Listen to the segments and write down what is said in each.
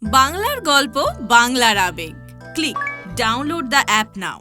বাংলার গল্প বাংলার আবেগ। ক্লিক ডাউনলোড দ্য অ্যাপ নাও।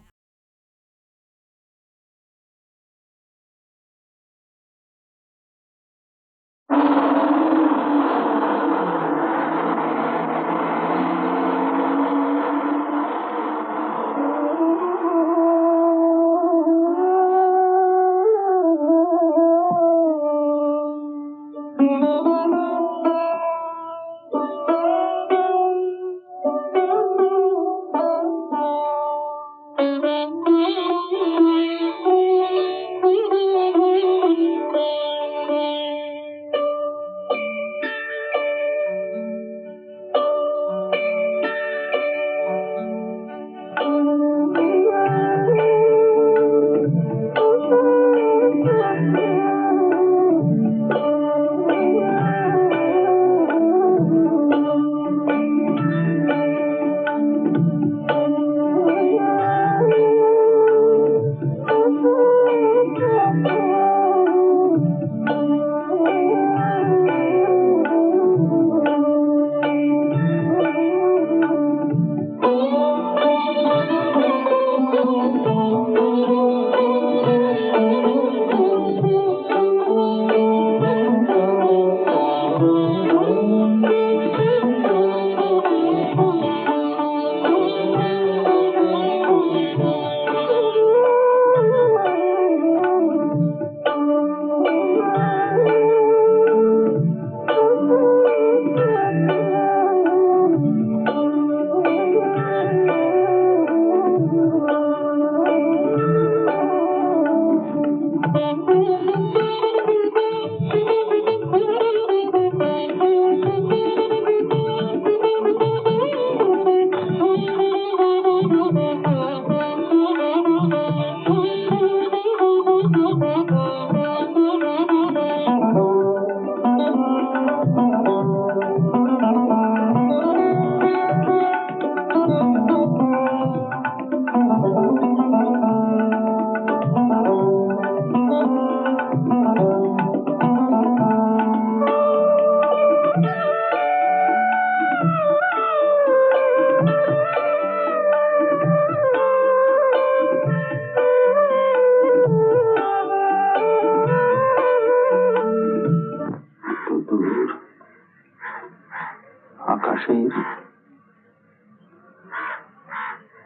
আকাশের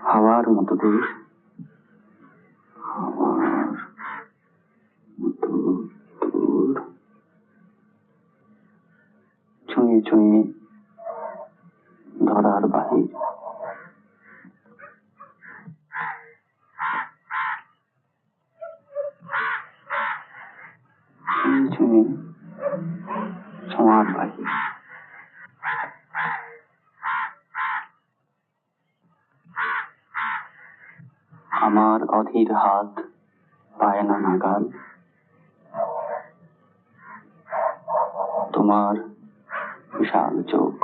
হাওয়ার মতো দূর, হাওয়ার মতো দূর, ছুঁয়ে ছুঁয়ে ধরার বাহির। ছুঁয়ে ছুঁয়ে ছোঁয়ার বাহির। আমার অধীর হাত পায় না নাগাল, তোমার বিশাল চোখ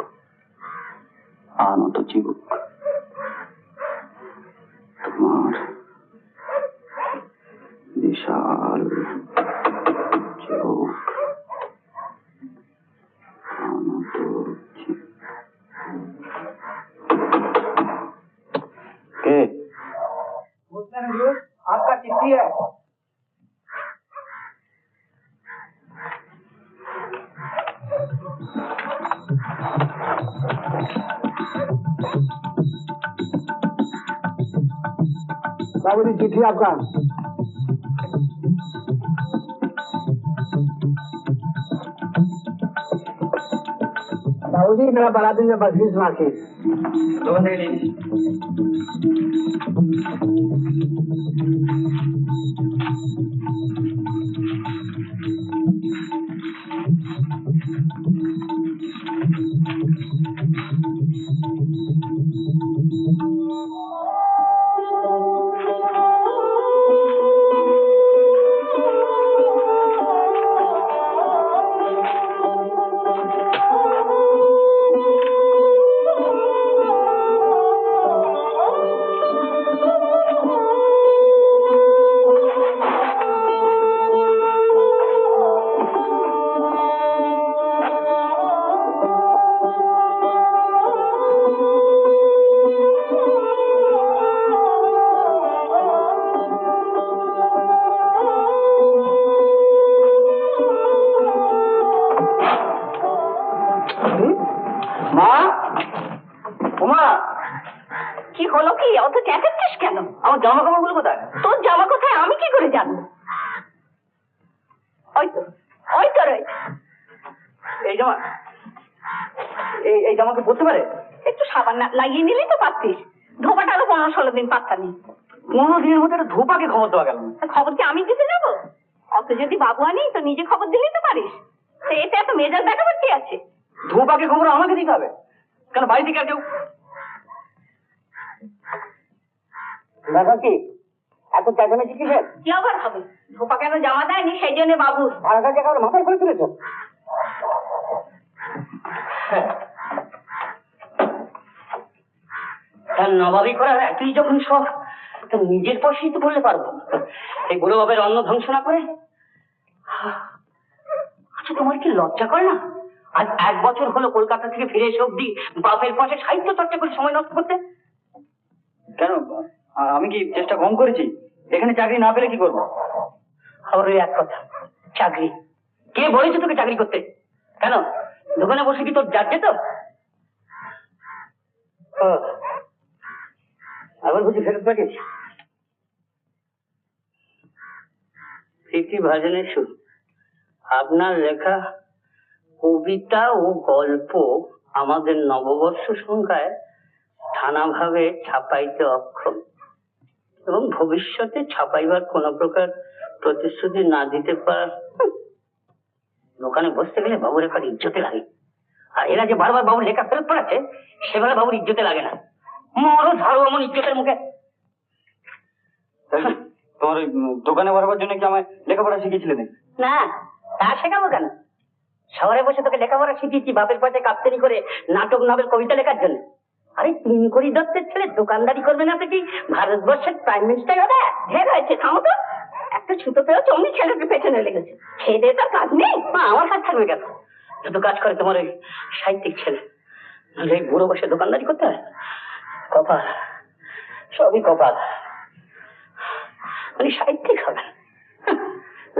আনত চিবুক। তোমার বিশাল চোখ আনত চিবুক। কে? आपका चिट्ठी है। बाबूजी चिट्ठी आपका। बाबूजी मेरा बड़ा दिन में 25 मार्च है। উমা, কি হলো কি? অত চেঁচাচ্ছিস কেন? আমার জামা কাপড়গুলো কোথায়? তোর জামা কোথায় আমি কি করে জানবো? ওই তো রয়েছে। এই জামা, এই জামাকে পরতে পারে? একটু সাবান লাগিয়ে নিলেই তো পারতিস। ধোপাটারও 15-16 দিন পাত্তা নেই। 15 দিনের মধ্যে একটা ধোপাকে খবর দেওয়া গেল না। খবর কি আমি দিতে যাবো? অত যদি বাবু আনি তো নিজে খবর দিলেই তো পারিস। তো এতে এত মেজাজ দেখাবার কি আছে? ধোপাকে খবর আমাকে দিতে হবে কেন? বাড়ি থেকে আর কেউ? দাদা কি এত চেঁচামেচি কিসের? কি আবার হবে? ধোপা কেন জামা দেয়নি সেই জন্য বাবু। ভাড়া কাছে কারো মাথায় করে তুলেছ? তার নবাবি করার তুই যখন সব তো নিজের পয়সাই তো বললে পারবো। এই বুড়ো বাবের অন্ন ধ্বংস না করে। আচ্ছা, তোমার কি লজ্জা করে না? আজ 1 বছর হলো কলকাতা থেকে ফিরে এসে অব্দি বাপের পাশে সাহিত্য চর্চা করে সময় নষ্ট করতে। কেন, আমি কি চেষ্টা কম করেছি? এখানে চাকরি না পেলে কি করবো? আবার ওই এক কথা, চাকরি কে বলেছে তোকে চাকরি করতে? কেন, দোকানে বসে কি তোর যাচ্ছে তো? আবার বুঝি ফেরত পাঠিয়েছি। প্রীতি ভাজনের সুর, আপনার লেখা কবিতা ও গল্প আমাদের নববর্ষ সংখ্যায় স্থানাভাবে ছাপাইতে অক্ষম এবং ভবিষ্যতে ছাপাইবার কোন প্রকার প্রতিশ্রুতি না দিতে পারার। দোকানে বসতে গেলে বাবুর একবার ইজ্জতে লাগে, আর এরা যে বারবার বাবুর লেখা ফেরত পড়াচ্ছে সেবেলা বাবুর ইজ্জতে লাগে না। মরো ঝাড়ু এমন ইজ্জতের মুখে। তোমার ওই দোকানে বাড়াবার জন্য কি আমায় লেখাপড়া শিখিয়েছিলে নাকি? না, তা শেখাবো কেন? শহরে বসে তোকে লেখাপড়া শিখিয়েছি বাপের পয়সায় কাপ্তেনি করে নাটক নভেল কবিতা লেখার জন্য। আরে তিন কোটি দত্তের ছেলে দোকানদারি করবে না তো কি ভারতবর্ষের প্রাইম মিনিস্টার হবে? ঢের হয়েছে, থামো তো। একটা ছুতো পেয়েও চমনি ছেলেকে পেছনে লেগেছে। খেয়ে দিয়ে তার কাজ নেই। আমার কাজ থাকবে কেন? যত কাজ করে তোমার ওই সাহিত্যিক ছেলে। নাহলে এই বুড়ো বসে দোকানদারি করতে হয়? কপাল, সবই কপাল। মানে সাহিত্যিক হবে?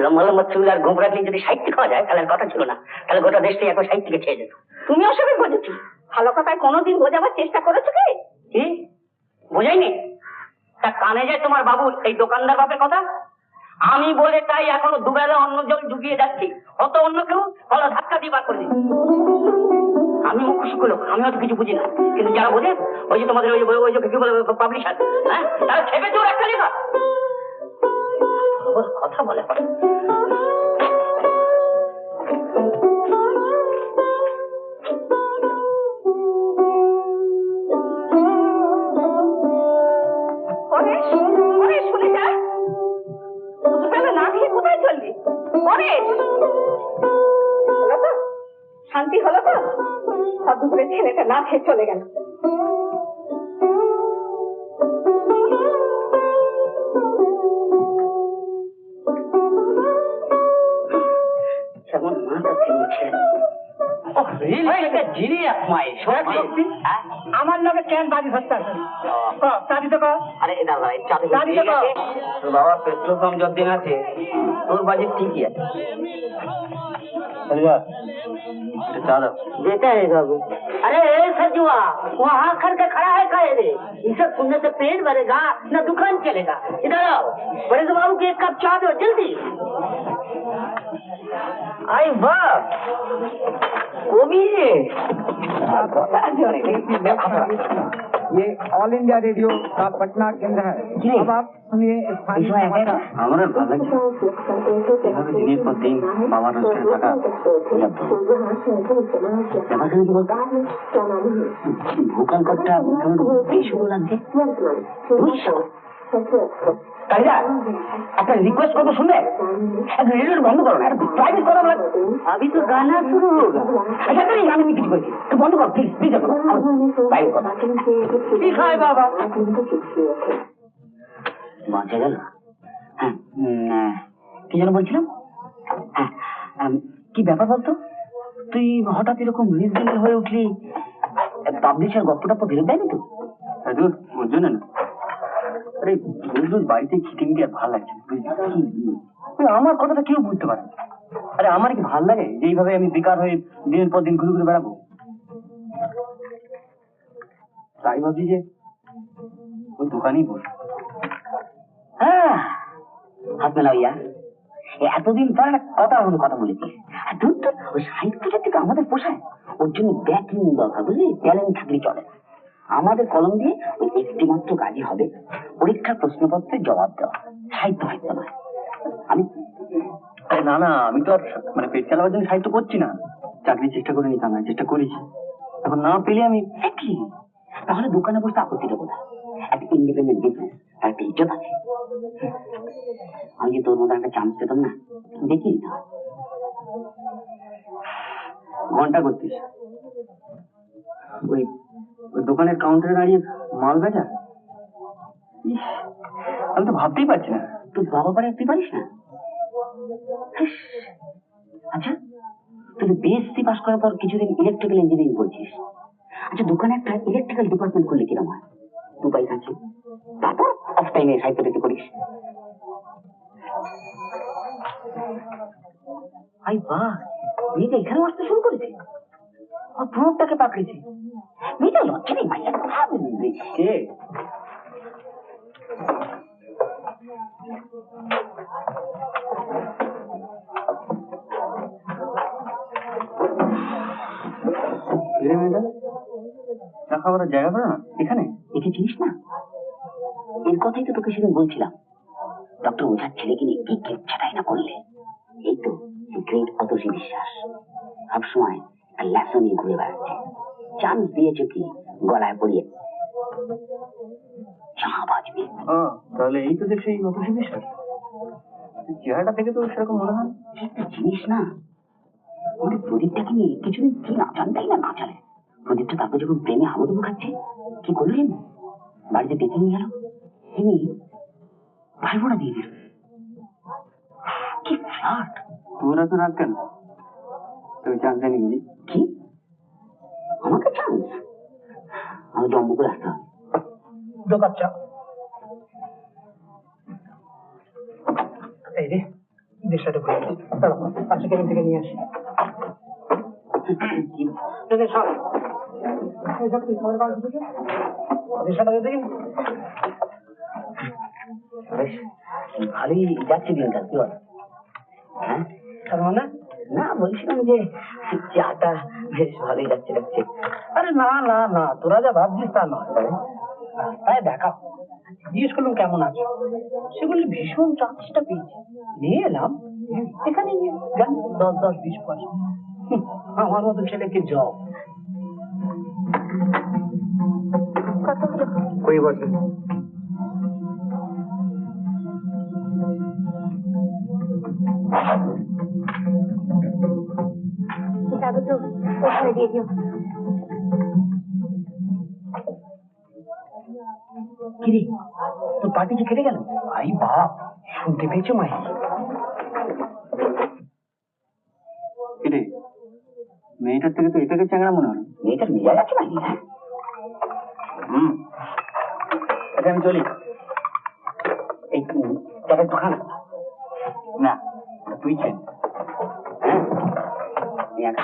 লম্বা লম্বা চুল আর গোবরা দিয়ে যদি সাহিত্যিক হওয়া যায় তাহলে আর কথা ছিল না, তাহলে গোটা দেশটাই এখন সাহিত্যিকে ছেড়ে যেত। তুমি ওসবই বোঝেছো? ভালো কথায় কোনোদিন বোঝাবার চেষ্টা করেছো কি? কি বোঝাইনি? তা কানে যায় তোমার বাবুর এই দোকানদার বাপের কথা? আমি বলে তাই এখনো দুবেলা অন্ন জল ঢুকিয়ে যাচ্ছি, অত অন্য কেউ হলো ধাক্কা দিয়ে বার করে দিই। আমি মুখ্য লোক, আমি হয়তো কিছু বুঝি না, কিন্তু যারা বোঝে ওই যে তোমাদের ওই যে কি বলে পাবলিশার, হ্যাঁ, তারা ছেপে চোর একটা লেখা কথা বলে। শুনে যা, দুবেলা না খেয়ে কোথায় চললি? শান্তি হলো তো? দুপুরে ছেলেটা না খেয়ে চলে গেল। যেমন মাথা থেমেছে। আমার লোকের কেন বাজি ধরতে আসে? চাবি তো কর। আরে দাদা তোর বাবা পেট্রোল পাম্প যতদিন আছে তোর বাজেট ঠিকই আছে। देता है बाबू। अरे सजुआ वहाँ करके खड़ा है काहे रे? इसे सुनने से पेट भरेगा न दुकान चलेगा। इधर आओ, बड़े बाबू की 1 कप चाय दो जल्दी। आई वाह, वो भी है। ये ऑल इंडिया रेडियो का पटना केंद्र है। अब आप सुनिए स्थानीय समाचार। আমার ভালো লাগছে এভাবে দিনের পর দিন বাবার রোজগার টাকা ভোকাল কর্ডটা বেশি লাগছে। তাই না একটা রিকোয়েস্ট করবো, শুনবে? রেডিও বন্ধ করো না, প্রাইভেট কথা বলে। अभी तो गाना शुरू होगा। अच्छा नहीं, আমি কিছু বলছি, তো বন্ধ কর প্লিজ প্লিজ। প্রাইভেট কথা কি খায় বাবা? বাঁচা গেল। হ্যাঁ, কি যেন বলছিলাম? হ্যাঁ, কি ব্যাপার বলতো? তুই হঠাৎ এরকম রিজনেবল হয়ে উঠলি, পাবলিশার গল্পটা ফেরত দেয়নি তো? ওর জন্য না, আরে রোজ রোজ বাড়িতে খিটিমিটি আর ভালো লাগছে। আমার কথাটা কেউ বুঝতে পারে। আরে আমার কি ভালো লাগে যে এইভাবে আমি বেকার হয়ে দিনের পর দিন ঘুরে ঘুরে বেড়াবো? তাই ভাবছি যে ওই দোকানেই বস। হ্যাঁ, হাত মেলাইয়া এতদিন পর একটা কথা বলেছিস। দূর দূর, ওই সাহিত্যটা থেকে আমাদের পোষায়, ওর জন্য ব্যাকিং দরকার, বুঝলি? ট্যালেন্ট থাকলে চলে। আমাদের কলম দিয়ে ওই একটি মাত্র কাজই হবে, পরীক্ষার প্রশ্নপত্রের জবাব দেওয়া, সাহিত্য সাহিত্য নয়। আমি আরে না না, আমি তো আর মানে পেট চালাবার জন্য সাহিত্য করছি না। চাকরির চেষ্টা করে নিতাম না, চেষ্টা করেছি, এখন না পেলে আমি একই। তাহলে দোকানে বসতে আপত্তিটা কোথায়? একটা ইন্ডিপেন্ডেন্ট বিজনেস, একটা ইজ্জত আছে। আমি যে তোর মতো একটা চান্স পেতাম না, দেখি না। ঘন্টা করতিস ওই ওই দোকানের কাউন্টারে দাঁড়িয়ে মাল বেচা? ইস, আমি তো ভাবতেই পারছি না। তুই বাবা পারে তুই পারিস না? ইস, আচ্ছা, তুই বিএসসি পাস করার পর কিছুদিন ইলেকট্রিক্যাল ইঞ্জিনিয়ারিং করছিস। আচ্ছা, দোকানে একটা ইলেকট্রিক্যাল ডিপার্টমেন্ট করলে কিরম হয়? 2 পয়সা আছে, তারপর অফ টাইমে সাহিত্যটা করিস। আই বাহ, মেয়েটা এখানে আসতে শুরু করেছে, আর প্রমোদটাকে পাকড়েছে। মেয়েটা লজ্জা নেই মাইয়া, কে? মেয়েটা চা খাবার জায়গা করে না এখানে? একে চিনিস না? এর কথাই তো তোকে সেদিন বলছিলাম। ডক্টর ওঝার ছেলেকে নিয়ে কি কেচ্ছাটাই না করলে। এই তো গ্রেট অতসী বিশ্বাস, সবসময় একটা ল্যাসন নিয়ে ঘুরে বেড়াচ্ছে। চান্স দিয়েছে কি গলায় পড়িয়ে চা বাজবে। তাহলে এই তো দেখছি অতসী বিশ্বাস। চেহারাটা থেকে তো সেরকম মনে হয়। তুই চিনিস না? আমাদের প্রদীপটাকে নিয়ে কিছুদিন কি নাচানটাই না নাচালে। প্রদীপটা তারপর যখন প্রেমে হাবুডুবু খাচ্ছে, কি করলেন? বাড়িতে ডেকে নিয়ে গেল, তিনি ভাই বোনা দিয়ে দিল। কি ফ্লার্ট! তোরা তো রাখ কেন? তুমি চান্স জানি বুঝি? কি আমাকে চান্স? আমি জম্মু করে আসতে হবে। 2 কাপ চা। এই রে, দেশটা করে পাশে কেবিন থেকে নিয়ে আসি। সব দেশটা দেখি। বেশ ভালোই যাচ্ছে দিনকাল, কি বল? হ্যাঁ, তার মানে? না বলছিলাম যে চাটা বেশ ভালোই যাচ্ছে। আরে না না না, তোরা যা ভাবছিস তা নয়। রাস্তায় দেখা, জিজ্ঞেস করলাম কেমন আছো, সে বললে ভীষণ চাকরিটা পেয়েছি, নিয়ে এলাম এখানে নিয়ে যান 10-20 পয়সা। আমার মতো ছেলেকে জব। কত হলো? 20 বছর। যাবো তো ওখানে দিয়ে দিও। কিরে, তোর পার্টি যে কেটে গেল? আই বাপ, শুনতে পেয়েছো মাই? কিরে, মেয়েটার থেকে তো এটাকে চ্যাংড়া মনে হলো। মেয়েটার মেজাজ আছে নাকি? আচ্ছা আমি চলি। এই চাটের দোকান না, তুই চেন। হ্যাঁ, নিয়ে আস।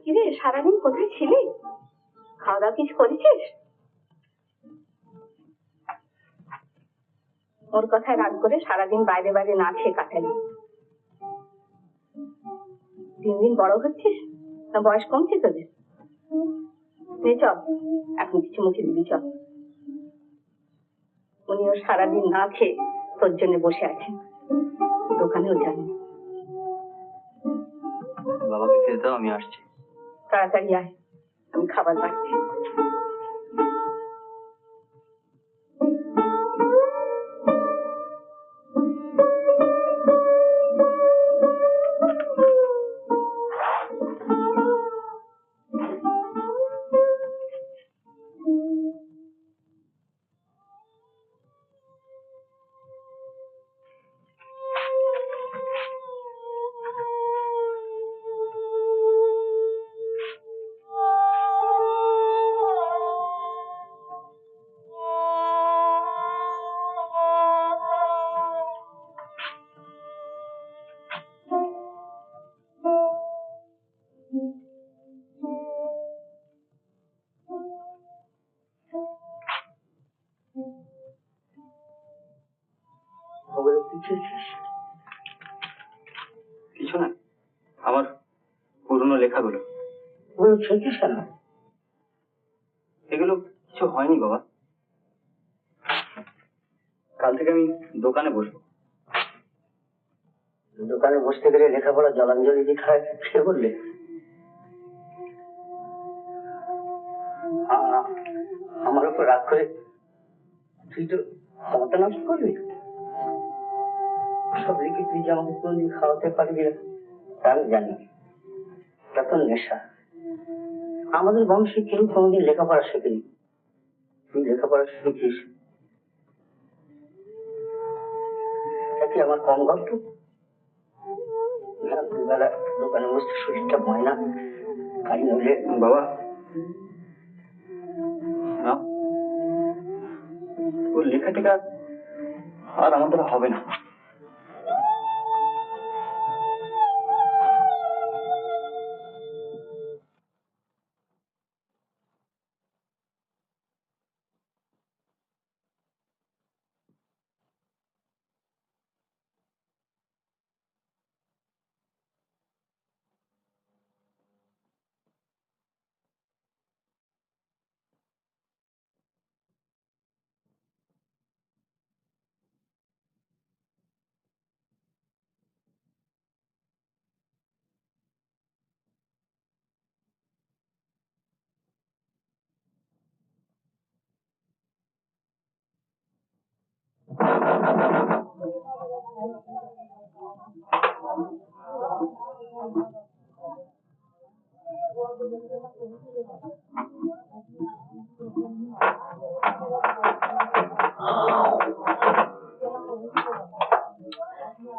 কিরে, সারাদিন কোথায় ছিলি? খাওয়া দাওয়া কিছু করেছিস? ওর কথায় রাগ করে সারাদিন বাইরে বাইরে না খেয়ে কাটালি। 3 দিন বড় হচ্ছিস না বয়স কমছে তোদের? নে চল, এখন কিছু মুখে দিবি, চল। উনিও সারাদিন না খেয়ে তোর জন্য বসে আছেন, দোকানেও যাননি। বাবাকে খেতে দাও, আমি আসছি। তাড়াতাড়ি আয়। আমি খাবার বাড়ছি। ওগুলো পিছিয়েছিস? কিছু না, আমার পুরনো লেখাগুলো। ওগুলো ছেঁচিস কেন? এগুলো কিছু হয়নি বাবা, কাল থেকে আমি দোকানে বসবো। দোকানে বসতে গেলে লেখাপড়া জলাঞ্জলি দিয়ে খায় সে বললে? আমার উপর রাগ করে তুই তো ক্ষমতা নষ্ট করবি। সব লিখে তুই যে আমাকে কোনদিন খাওয়াতে পারবি না তা আমি জানি। তা তো নেশা। আমাদের বংশে কেউ কোনোদিন লেখাপড়া শেখেনি, তুই লেখাপড়া শিখেছিস। তা কি আমার কম গল্প? দুবেলা দোকানে বসতে শরীরটা ভয় না? কাজ নইলে বাবা না, ওর লেখা টেখা আর আমার দ্বারা হবে না।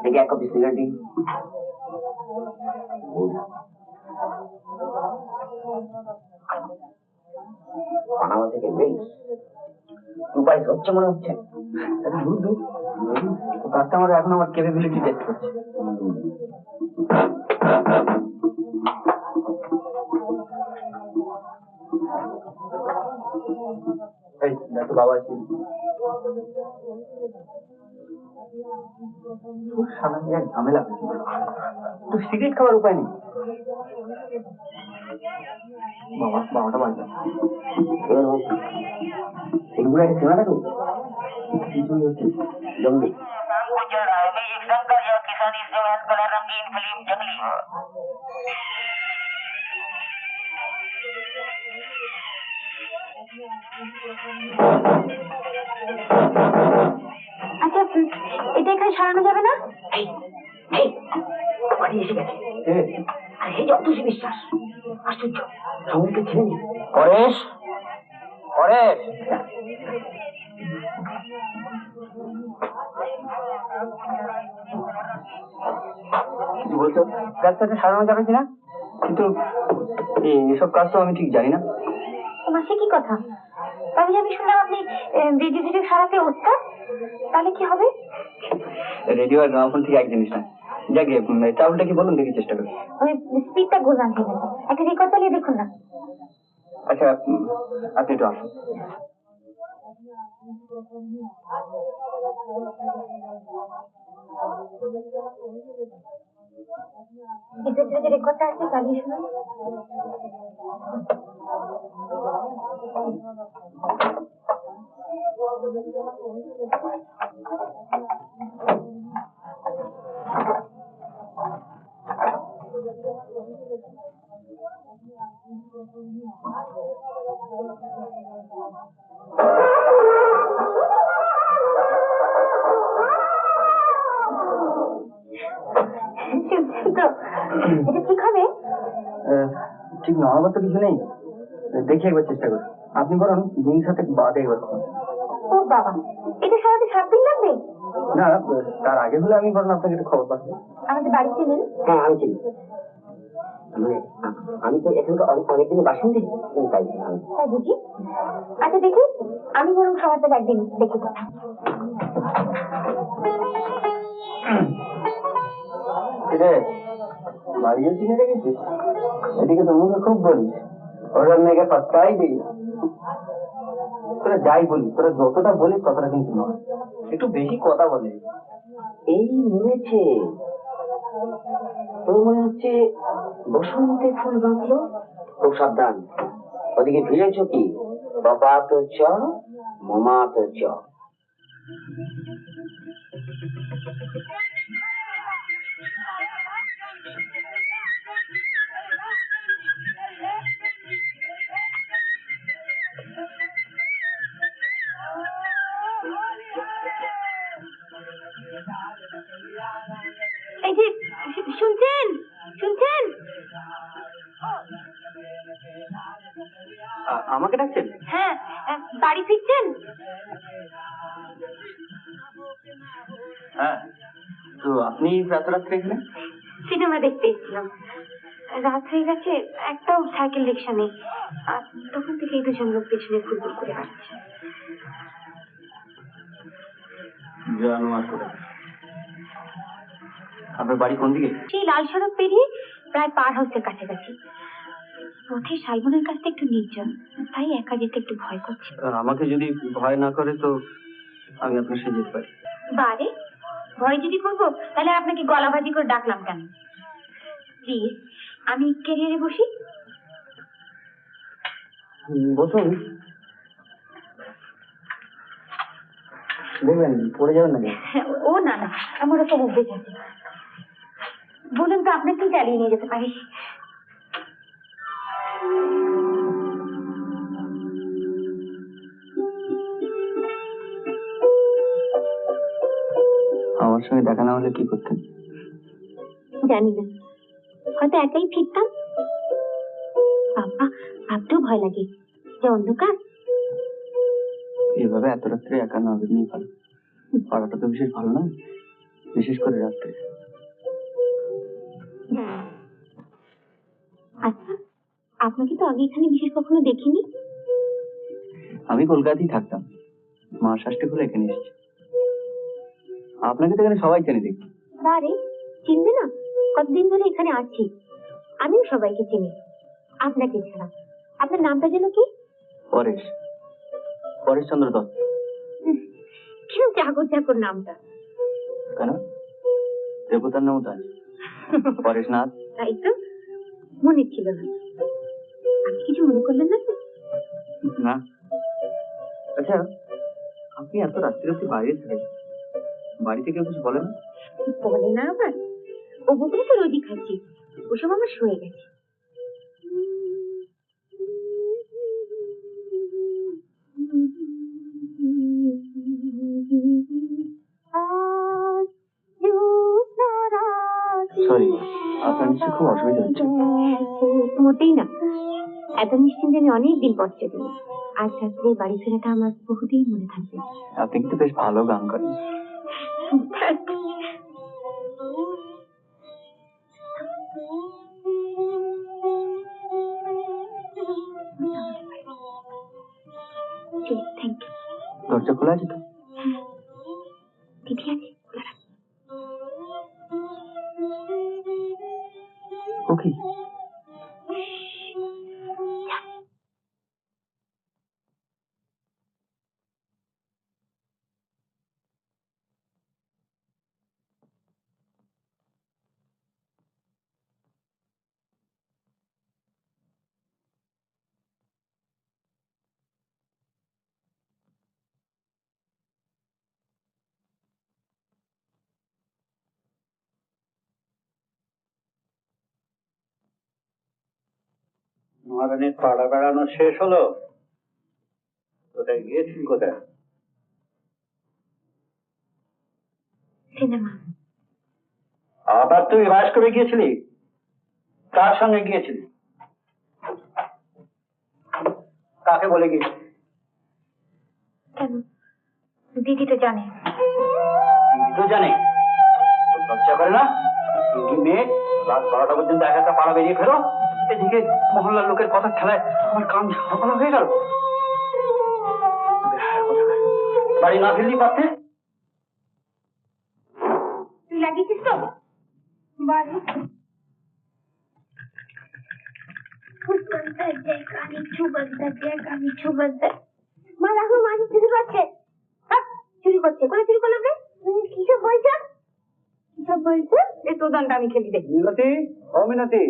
দেখে এক কপি সিগারেট দিন। পানামা থেকে বেশ উপায় হচ্ছে মনে হচ্ছে। কাস্টমার এখন আমার ক্যাপাবিলিটি টেস্ট করছে। এই দেখো বাবা আছে, সারা এক ঝামেলা তো সিগারেট খাওয়ার উপায় নেই। বাবা 12টা বাজে, এগুলো একটা সীমা থাকবে কিছুই হচ্ছে জঙ্গলি। আচ্ছা, এটা এখানে সারানো যাবে না? বাড়ি এসে গেছে। আর এই যে অতুষী বিশ্বাস, আশ্চর্য সমুদ্রে ছেড়ে নি। পরেশ, পরেশ, কিছু বলছো? রাস্তাটা সারানো যাবে কিনা, কিন্তু এসব কাজ তো আমি ঠিক জানি না। তোমার সে কি কথা? তবে আমি শুনলাম আপনি রেডিও সারাতে ওস্তাদ। তাহলে কি হবে? রেডিও আর গ্রামোফোন ঠিক এক জিনিস না। যাকে চাউলটা কি বলুন দেখি, চেষ্টা করি। ওই স্পিডটা গোলান থেকে একটা রেকর্ড চালিয়ে দেখুন না। আচ্ছা আপনি একটু আসুন। এদের যে রেকর্ডটা আছে চালিয়ে শুনুন। এটা ঠিক হবে? ঠিক না আমার তো কিছু নেই, দেখি একবার চেষ্টা করি। আপনি বরং দিন সাথে বাদে একবার করুন। ও বাবা, এটা সারাতে 7 দিন লাগবে? না, তার আগে হলে আমি বরং আপনাকে একটু খবর পাঠাবো। আমাদের বাড়ি চেনেন? হ্যাঁ আমি চিনি, আমি তো এখানকার অনেকদিন বাসিন্দে, তাই তাই বুঝি? আচ্ছা দেখি, আমি বরং সমাজে একদিন দেখে দেবো। বাড়িও চিনে রেখেছিস? এদিকে তো মুখে খুব বলিস, ওরা মেয়েকে পাত্তাই দিই না। তোরা যাই বলিস, তোরা যতটা বলিস ততটা কিন্তু নয়, একটু বেশি কথা বলে। এই মনেছে, তোর মনে হচ্ছে বসন্তে ফুল বাঁধলো। খুব সাবধান, ওদিকে ভিড়েছ কি? বাবা তো চ, মামা তো চ। এই যে শুনছেন শুনছেন? আমাকে ডাকছেন? হ্যাঁ, বাড়ি ফিরছেন? হ্যাঁ, তো আপনি এত রাত্রে এখানে? সিনেমা দেখতে এসেছিলাম, রাত হয়ে গেছে, একটাও সাইকেল রিক্সা নেই, আর তখন থেকে এই দুজন লোক পেছনে ঘুরঘুর করে বেড়াচ্ছে। আপনার বাড়ি কোন দিকে? সেই লাল সড়ক পেরিয়ে প্রায় পার হাউসের কাছাকাছি। পথে শালবনের কাছটা একটু নির্জন, তাই একা যেতে একটু ভয় করছে। আমাকে যদি ভয় না করে তো আমি আপনার সাথে যেতে পারি। বারে, ভয় যদি করবো তাহলে আপনাকে গলাবাজি করে ডাকলাম কেন? প্লিজ, আমি ক্যারিয়ারে বসি। বসুন, দেখবেন পড়ে যাবেন না। ও না না, আমার তো অভ্যেস আছে। বলুন তো, আপনাকে চালিয়ে নিয়ে যেতে পারি? আমার সঙ্গে দেখা না হলে কি করতেন? জানি না, হয়তো একাই ফিরতাম। বাবা, ভাবতেও ভয় লাগে, যে অন্ধকার। এভাবে এত রাত্রে একা না বেরিয়ে ভালো। পাড়াটা তো বিশেষ ভালো না, বিশেষ করে রাত্রে। আচ্ছা, আপনাকে তো আগে এখানে বিশেষ কখনো দেখিনি। আমি কলকাতাতেই থাকতাম, মার ষষ্ঠী হলে এখানে এসেছি। আপনাকে তো এখানে সবাই চেনে দেখি। বারে, চিনবে না? কতদিন ধরে এখানে আছি, আমিও সবাইকে চিনি, আপনাকে ছাড়া। আপনার নামটা যেন কি? পরেশ, পরেশ চন্দ্র দত্ত। কেন চাকর চাকর নামটা? কেন, দেবতার নামও তো আছে, পরেশ নাথ। তাই তো, মনে ছিল না। আপনি কিছু মনে করলেন না তো? না। আচ্ছা, আপনি এত রাত্রি রাত্রি বাইরে থাকেন, বাড়িতে কেউ কিছু বলে না? বলে না আবার, ও বকুনি তো রোজই খাচ্ছি, ওসব আমার সয়ে গেছে। সরি, আপনার নিশ্চয়ই খুব অসুবিধা হচ্ছে। মোটেই না, এত নিশ্চিন্তে আমি অনেকদিন পর চলি। আজ রাত্রে বাড়ি ফেরাটা আমার বহুদিন মনে থাকবে। আপনি কিন্তু বেশ ভালো গান করেন। Thank you. দরজা খোলা আছে তো? দিদি আছে? ওকে। মহারানীর পাড়া বেড়ানো শেষ হলো? কোথায় গিয়েছিস কোথায়? সিনেমা। আবার তুই বাস করে গিয়েছিলি? কার সঙ্গে গিয়েছিলি? কাকে বলে গিয়েছিলি? কেন, দিদি তো জানে। দিদি তো জানে? তোর লজ্জা করে না? কি মেয়ে, রাত 12টা পর্যন্ত একা একা পাড়া বেরিয়ে ফেরো, এদিকে মহল্লার লোকের কথা খেলায় আমার কান ঝাপড়া হয়ে গেল। বাড়ি না ফিরলি পারতে? তুই লাগিয়েছিস তো বাড়ি? মা দেখো, মাঝে চুরি করছে। চুরি করছে? করে চুরি করলো? কিসব বলছো? কিসব বলছো? এই তোর দানটা আমি খেলি দেখি। মিনতি, ও মিনতি।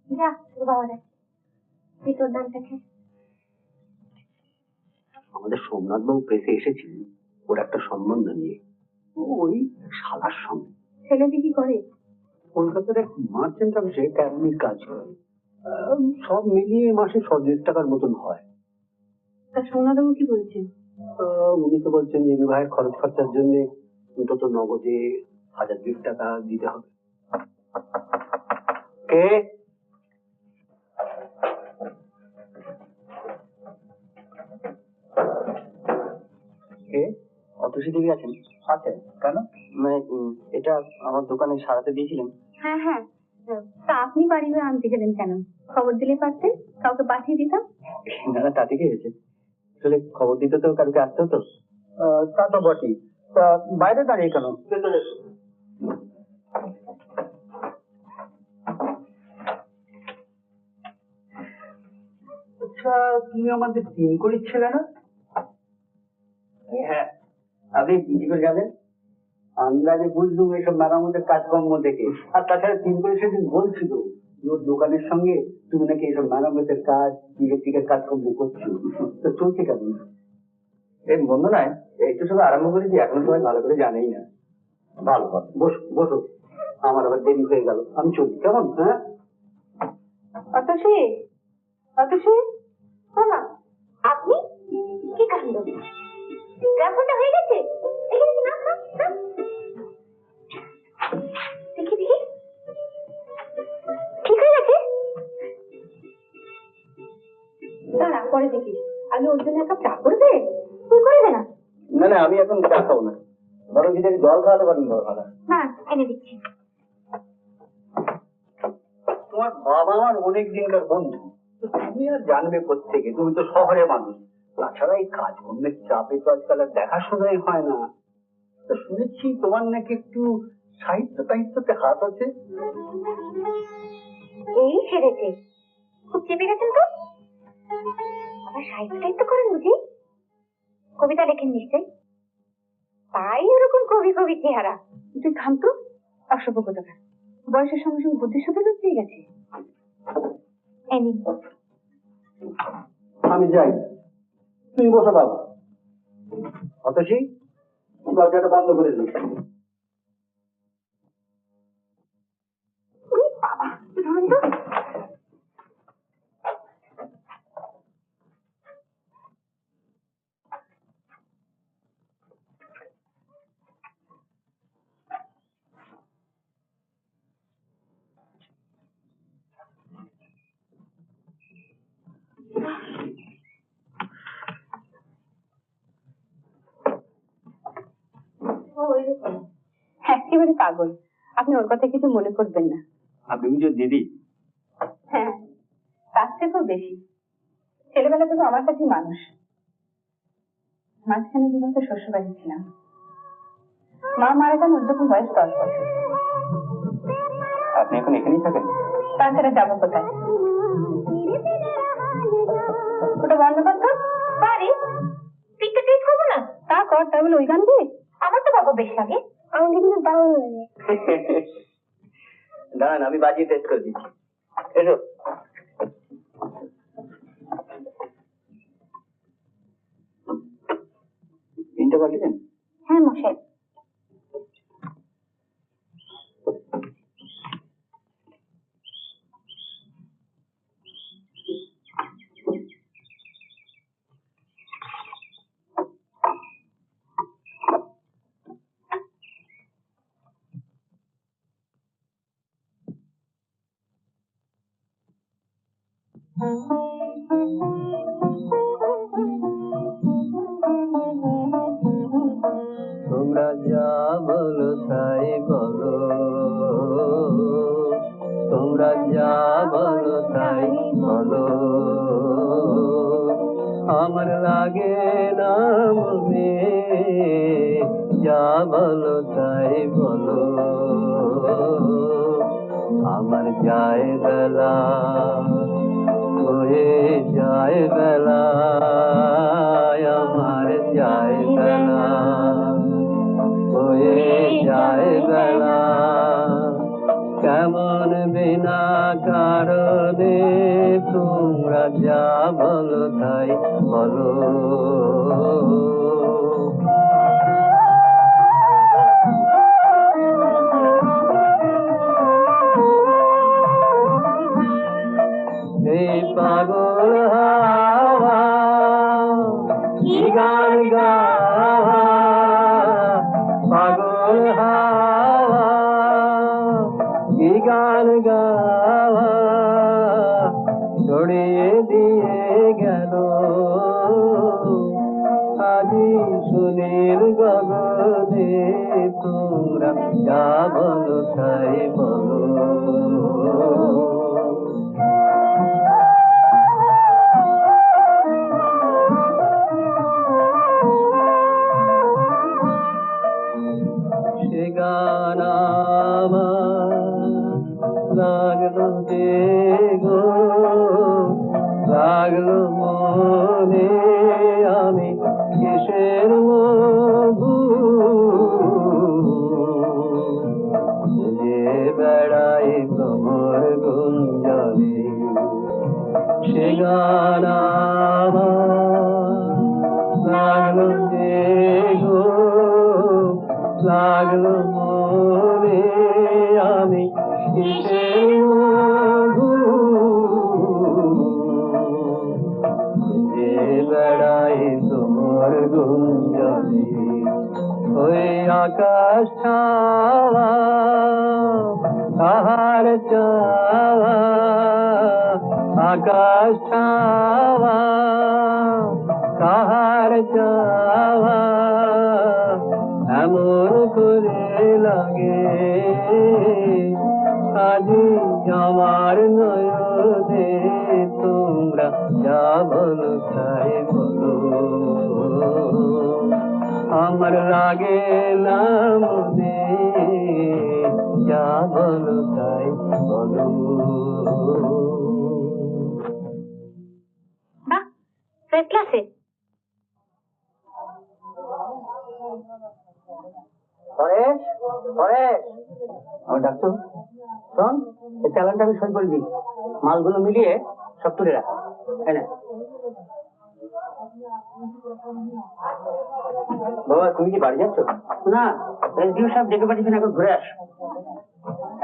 যা তোর বাবা দেখ, তুই তোর দানটা খেয়ে। আমাদের সোমনাথ বাবু প্রেসে এসেছিল ওর একটা সম্বন্ধ নিয়ে, ওই শালার সঙ্গে। ছেলেটি কি করে? কলকাতার এক মার্চেন্ট অফিসে ক্যাবিনেট কাজ করে। সব মিলিয়ে মাসে 100-150 টাকার মতন হয়। তা সোনাদাবু কি বলছেন? উনি তো বলছেন যে বিবাহের খরচ খরচার জন্য অন্তত নগদে 1000-20 টাকা দিতে হবে। কে? কে? অতসী দেবী আছেন? আছেন কেন? মানে এটা আমার দোকানে সারাতে দিয়েছিলেন। হ্যাঁ হ্যাঁ, তা আপনি বাড়ি হয়ে আনতে গেলেন কেন? খবর দিলে পারতেন, কাউকে পাঠিয়ে দিতাম। না না, তাতে কি হয়েছে? আসলে খবর দিতে তো কালকে আসতে হতো। তা তো বটেই। তা বাইরে দাঁড়িয়ে কেন? ভেতরে এসো। আচ্ছা, তুমি আমাদের 3 কড়ির ছেলে না? হ্যাঁ। আপনি কি করে জানেন? আন্দাজে বুঝলুম এইসব মেরামতের কাজকর্ম দেখে। আর তাছাড়া 3 কড়ি সেদিন বলছিল ওর দোকানের সঙ্গে তুমি নাকি এইসব মেরামতের কাজ, ইলেকট্রিকের কাজকর্ম করছো। তো চলছে কেমন? এই বন্ধ নয়, এই তো সব আরম্ভ করেছি, এখনো সবাই ভালো করে জানেই না। ভালো ভালো, বসো বসো, আমার আবার দেরি হয়ে গেল, আমি চলি কেমন? হ্যাঁ অতসী, অতসী, শোনা, আপনি কি কাণ্ড! গ্রামটা হয়ে গেছে। দেখি দেখি, না না না, দেখি দেখি, ঠিক হয়ে গেছে। দাঁড়া, পরে দেখিস। আমি ওর জন্য একটা চা করে দে, তুই করে দে না। না না, আমি এখন চা খাবো না, বরং যদি জল খাওয়াতে পারেন ভালো। না, এনে দিচ্ছি। তোমার বাবা আমার অনেক দিনকার বন্ধু, তুমি আর জানবে কোত্থেকে? তুমি তো শহরে মানুষ, তাছাড়া এই কাজকর্মের চাপে তো আজকাল আর দেখাশোনাই হয় না। তো শুনেছি তোমার নাকি একটু সাহিত্য টাহিত্যতে হাত আছে। এই সেরেছে, খুব চেপে গেছেন তো। আবার সাহিত্য টাহিত্য করেন বুঝি? কবিতা লেখেন নিশ্চয়, তাই ওরকম কবি কবি চেহারা। তুই থাম তো, অসভ্য কোথাকার। বয়সের সঙ্গে সঙ্গে বুদ্ধির সাথে লুকিয়ে গেছে। আমি যাই, তুমি বসো বাবা। অতসী, দরজাটা বন্ধ করে দিই। একেবারে পাগল, আপনি ওর কথা কিছু মনে করবেন না। আপনি বুঝে দিদি? হ্যাঁ, তার থেকেও বেশি। ছেলেবেলা থেকে আমার কাছেই মানুষ। মাঝখানে 2 বছর শ্বশুর বাড়ি ছিলাম। মা মারা যান ওর যখন বয়স 10 বছর। আপনি এখন এখানেই থাকেন? তাছাড়া যাবো কোথায়? ওটা বন্ধ করতো পারি, পিকটা টেস্ট করবো না? তা কর, তাই বলে ওই গান দিয়ে? আমার তো বাবা বেশ লাগে। আমাকে কিন্তু দারুণ লাগে। দাঁড়ান, আমি বাজিয়ে টেস্ট করে দিচ্ছি। এসো। তিনটা বাজিয়েছেন? হ্যাঁ মশাই। আমার লাগে না মনে, যা বলো তাই বলো, আমার যায় বেলা, হয়ে যায় বেলা, আমার যায় বেলা, হয়ে যায় বেলা, কেমন বিনা কারণে তোমরা যা বলো তাই বলো। এই পাগল হাওয়া কি গান গাওয়া, পাগল হাওয়া কি গান গাওয়া, ছড়িয়ে দিয়ে গেল আজি সুনীল গগনে, তোমরা যা বলো তাই বলো। সে গান আমার লাগলো যে গো, লাগলো মনে, আমি কিসের মধু খুঁজে বেড়াই তোমার গুঞ্জনে। সে গান আমার লাগলো যে গো, লাগলো মনে, আমি কিসের মধু খুঁজে বেড়াই তোমার গুঞ্জনে। ওই আকাশ ছাওয়া কাহার চাওয়া, আকাশ ছাওয়া কাহার চাওয়া, এমন করে লাগে আজি আমার নয়নে, তোমরা যা বলো তাই বলো, আমার লাগে না মনে, যা বলো তাই বলো। বাহ, ফার্স্ট ক্লাসে। পরেশ, পরেশ, আমার ডাক্তার শোন, এই চ্যালেঞ্জটা আমি সই করে দিই, মালগুলো মিলিয়ে সব তুলে রাখ। এনে বাবা, তুমি কি বাড়ি যাচ্ছ? না, এসডিও সাহেব ডেকে পাঠিয়েছেন, এখন ঘুরে আস।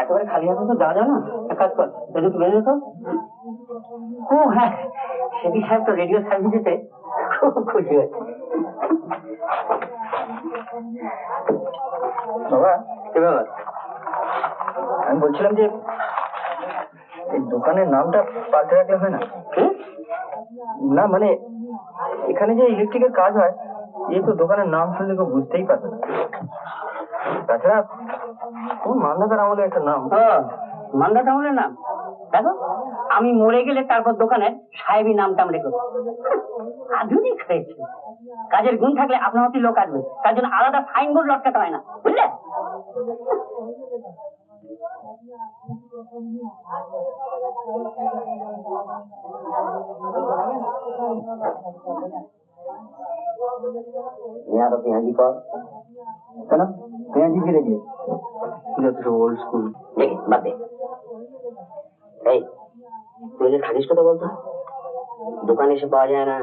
একেবারে খালি হাতে তো যাওয়া যায় না, এক কাজ কর, একটু তুলে যেত। ও হ্যাঁ, সেটি সাহেব তো রেডিও সার্ভিসেতে খুব খুশি হয়েছে। বাবা, কি ব্যাপার? আমি বলছিলাম যে এই দোকানের নামটা পাল্টে রাখলে হয় না? না মানে এখানে যে ইলেকট্রিকের কাজ হয়, এই তো দোকানের নাম শুনলে কেউ বুঝতেই পারবে না। তাছাড়া কোন মান্দাতার আমলের একটা নাম। মান্দাতা আমলের নাম? দেখো, আমি মরে গেলে তারপর দোকানের সাহেবী নাম টাম রেখো। আধুনিক হয়েছে, কাজের গুণ থাকলে আপনার মতো লোক আসবে, তার জন্য আলাদা সাইনবোর্ড লটকাতে হয় না, বুঝলে? तो पेंजी कर কেন পেঁয়াজি ফিরে গিয়ে যত সব ওল্ড স্কুল দেখে বাদ দে। এই তুই যে থাকিস কথা বলতো, দোকানে এসে পাওয়া যায় না,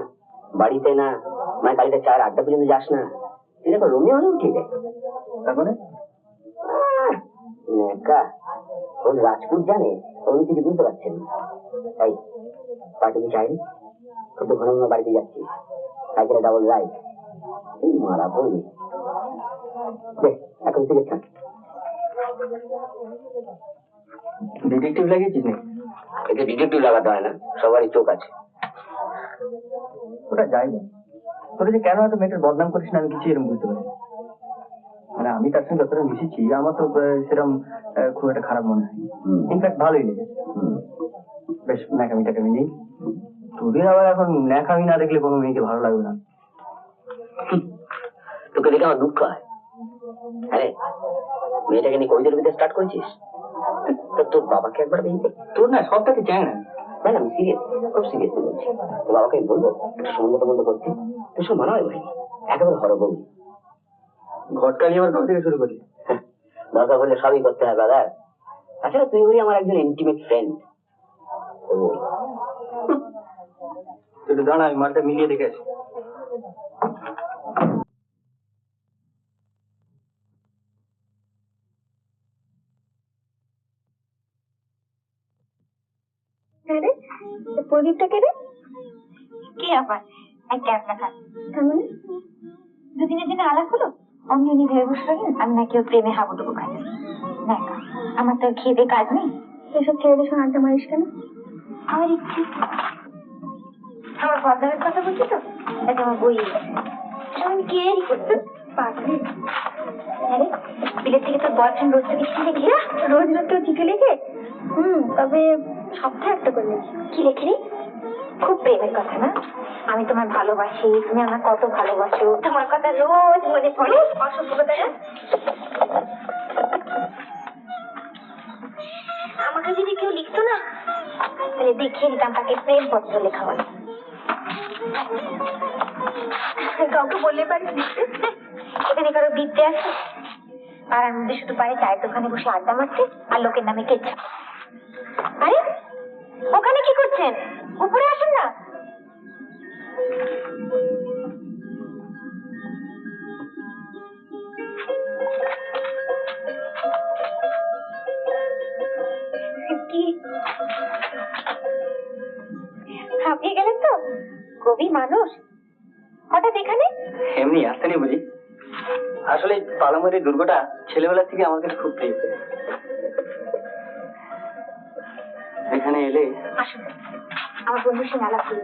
বাড়িতে না, মানে কালিতে 4-8টা পর্যন্ত যাস না, তুই দেখো রুমে হলেও ঠিক আছে। তারপরে নেকা ওর রাজপুত জানে, উনি কিছু বুঝতে পারছেন না। এই পার্টি কি চাইনি, কত ঘন ঘন বাড়িতে যাচ্ছি, সাইকেলে ডাবল রাইড, এই মারা পড়বি। দেখ এখন থেকে থাক। ডিটেকটিভ লাগিয়েছিস না? এতে ডিটেকটিভ লাগাতে হয় না, সবারই চোখ আছে। ওটা যাইনি, তোরা যে কেন এত মেয়েটার বদনাম করিস না আমি কিছু এরকম বুঝতে পারি। মানে আমি তার সঙ্গে যতটা মিশেছি আমার তো সেরকম খুব একটা খারাপ মনে হয়, ইনফ্যাক্ট ভালোই লেগেছে। বেশ ন্যাকামি টাকামি নেই, তোদের আবার এখন ন্যাকামি না দেখলে কোনো মেয়েকে ভালো লাগবে না। তোকে দেখে আমার দুঃখ হয়। আরে মেয়েটাকে নিয়ে কবিতার বিদ্যা স্টার্ট করেছিস? তো তোর বাবাকে একবার বেরিয়ে তোর না সবটাকে চাই না। না না, আমি সিরিয়াস, খুব সিরিয়াসলি বলছি। তোর বাবাকে আমি বলবো একটু সম্বন্ধ টম্বন্ধ করতে। তোর সব মানা হয় ভাই, একেবারে হরবো। ঘটকালি আবার কবে থেকে শুরু করলি? দরকার বললে সবই করতে হবে দাদা। তাছাড়া তুই হই আমার একজন ইন্টিমেট ফ্রেন্ড। ও তুই একটু দাঁড়া, আমি মালটা মিলিয়ে দেখে আসি। আরে প্রদীপটা কে রে? কে আবার এক ক্যাব লেখা তার মানে দুদিনের জন্য আলাপ হলো, অমনি উনি ভেবে বসে থাকেন আমি নাকি ওর প্রেমে হাবুডুবু খাই। দেখ আমার তো খেতে কাজ নেই, এসব ছেলেদের সঙ্গে আড্ডা মারিস কেন? আমার ইচ্ছে, আমার বদলামের কথা বলছি তো, এটা আমার বই আমি কেয়ারই করতো পাগলি। আরে বিলের থেকে তোর বয়ফ্রেন্ড রোজ থেকে চিঠি লিখে? রোজ রোজ কেউ চিঠি লিখে? তবে সপ্তাহে একটা করে লিখি। কি লেখে রে? খুব প্রেমের কথা না? আমি তোমায় ভালোবাসি, তুমি আমার কত ভালোবাসো, তোমার কথা রোজ মনে পড়ে। অসভ্যতা না? আমাকে যদি কেউ লিখতো না তাহলে দেখিয়ে দিতাম তাকে প্রেম পত্র লেখা বলে। কাউকে বললে পারিস লিখতে? এখানে কারো বিদ্যে আছে? পাড়ার মধ্যে শুধু পারে চায়ের দোকানে বসে আড্ডা মারতে আর লোকের নামে কেচ্ছে। আরে ওখানে কি করছেন? উপরে আসুন না। কি হাঁপিয়ে গেলেন তো? কবি মানুষ হঠাৎ এখানে? এমনি আসতে নেই বুঝি। আসলে পালামুড়ি দুর্গটা ছেলেবেলা থেকে আমার কাছে খুব প্রিয়। এখানে এলে আসুন, আমার বন্ধুর সঙ্গে আলাপ করি।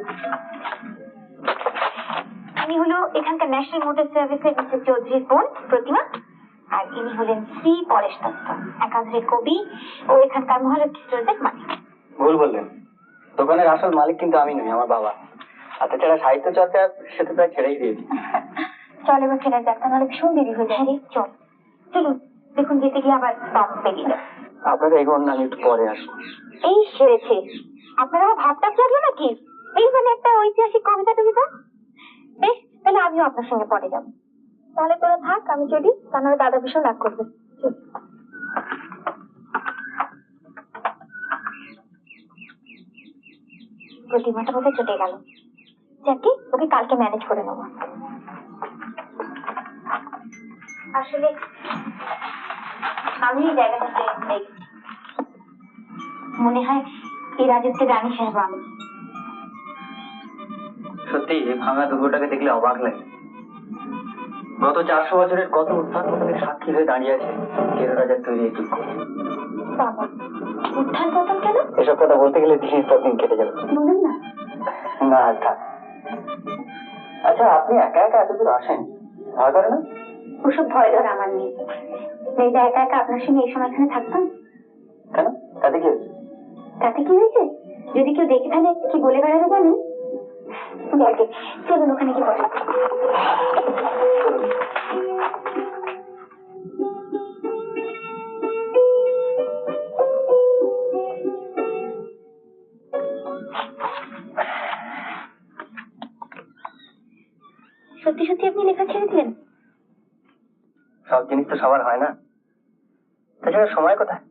ইনি হলো এখানকার ন্যাশনাল মোটর সার্ভিসের মিস্টার চৌধুরীর বোন প্রতিমা, আর ইনি হলেন শ্রী পরেশ দত্ত, একাধারে কবি ও এখানকার মহালক্ষ্মী স্টোরের মালিক। ভুল বললেন, দোকানের আসল মালিক কিন্তু আমি নই, আমার বাবা। আর তাছাড়া সাহিত্য চর্চা সে তো প্রায় ছেড়েই দিয়েছি। চল এবার ফেরা যাক, তাহলে ভীষণ দেরি হয়ে যায় রে। চল চলুন, দেখুন যেতে গিয়ে আবার দম বেরিয়ে যায়। আপনারা এগোন না, আমি একটু পরে আসবো। এই সেরেছে, আপনার আবার ভাবটা লাগলো নাকি? এই মানে একটা ঐতিহাসিক কবিতা টবিতা। বেশ, তাহলে আমিও আপনার সঙ্গে পরে যাবো। তাহলে তোরা থাক, আমি চলি, তা নাহলে দাদা ভীষণ রাগ করবে। চল। প্রতিমাটা কোথায় চলে গেল? যাকে ওকে কালকে ম্যানেজ করে নেবো। আসলে আমি এই জায়গাটাতে দেখি, মনে হয় এই রাজত্বের রানী সাহেব আমি। সত্যি এই ভাঙা দুর্গটাকে দেখলে অবাক লাগে। গত 400 বছরের কত উত্থান পতনের সাক্ষী হয়ে দাঁড়িয়ে আছে কেরো রাজার তৈরি এই দুর্গ। বাবা, উত্থান পতন কেন? এসব কথা বলতে গেলে দিনের পর দিন কেটে যাবে। বলুন না। না থাক। আচ্ছা, আপনি একা একা এত দূর আসেন, ভয় করে না? ওসব ভয় ডর আমার নেই। মেয়েটা একা একা আপনার সঙ্গে এই সময় এখানে থাকতাম? কেন, তাতে কি হয়েছে? তাতে কি হয়েছে? যদি কেউ দেখে ফেলে কি বলে বেড়াবে জানেন? যাকে চলুন ওখানে কি বলে। সত্যি সত্যি আপনি লেখা ছেড়ে দিলেন? সব জিনিস তো সবার হয় না। তাছাড়া সময় কোথায়,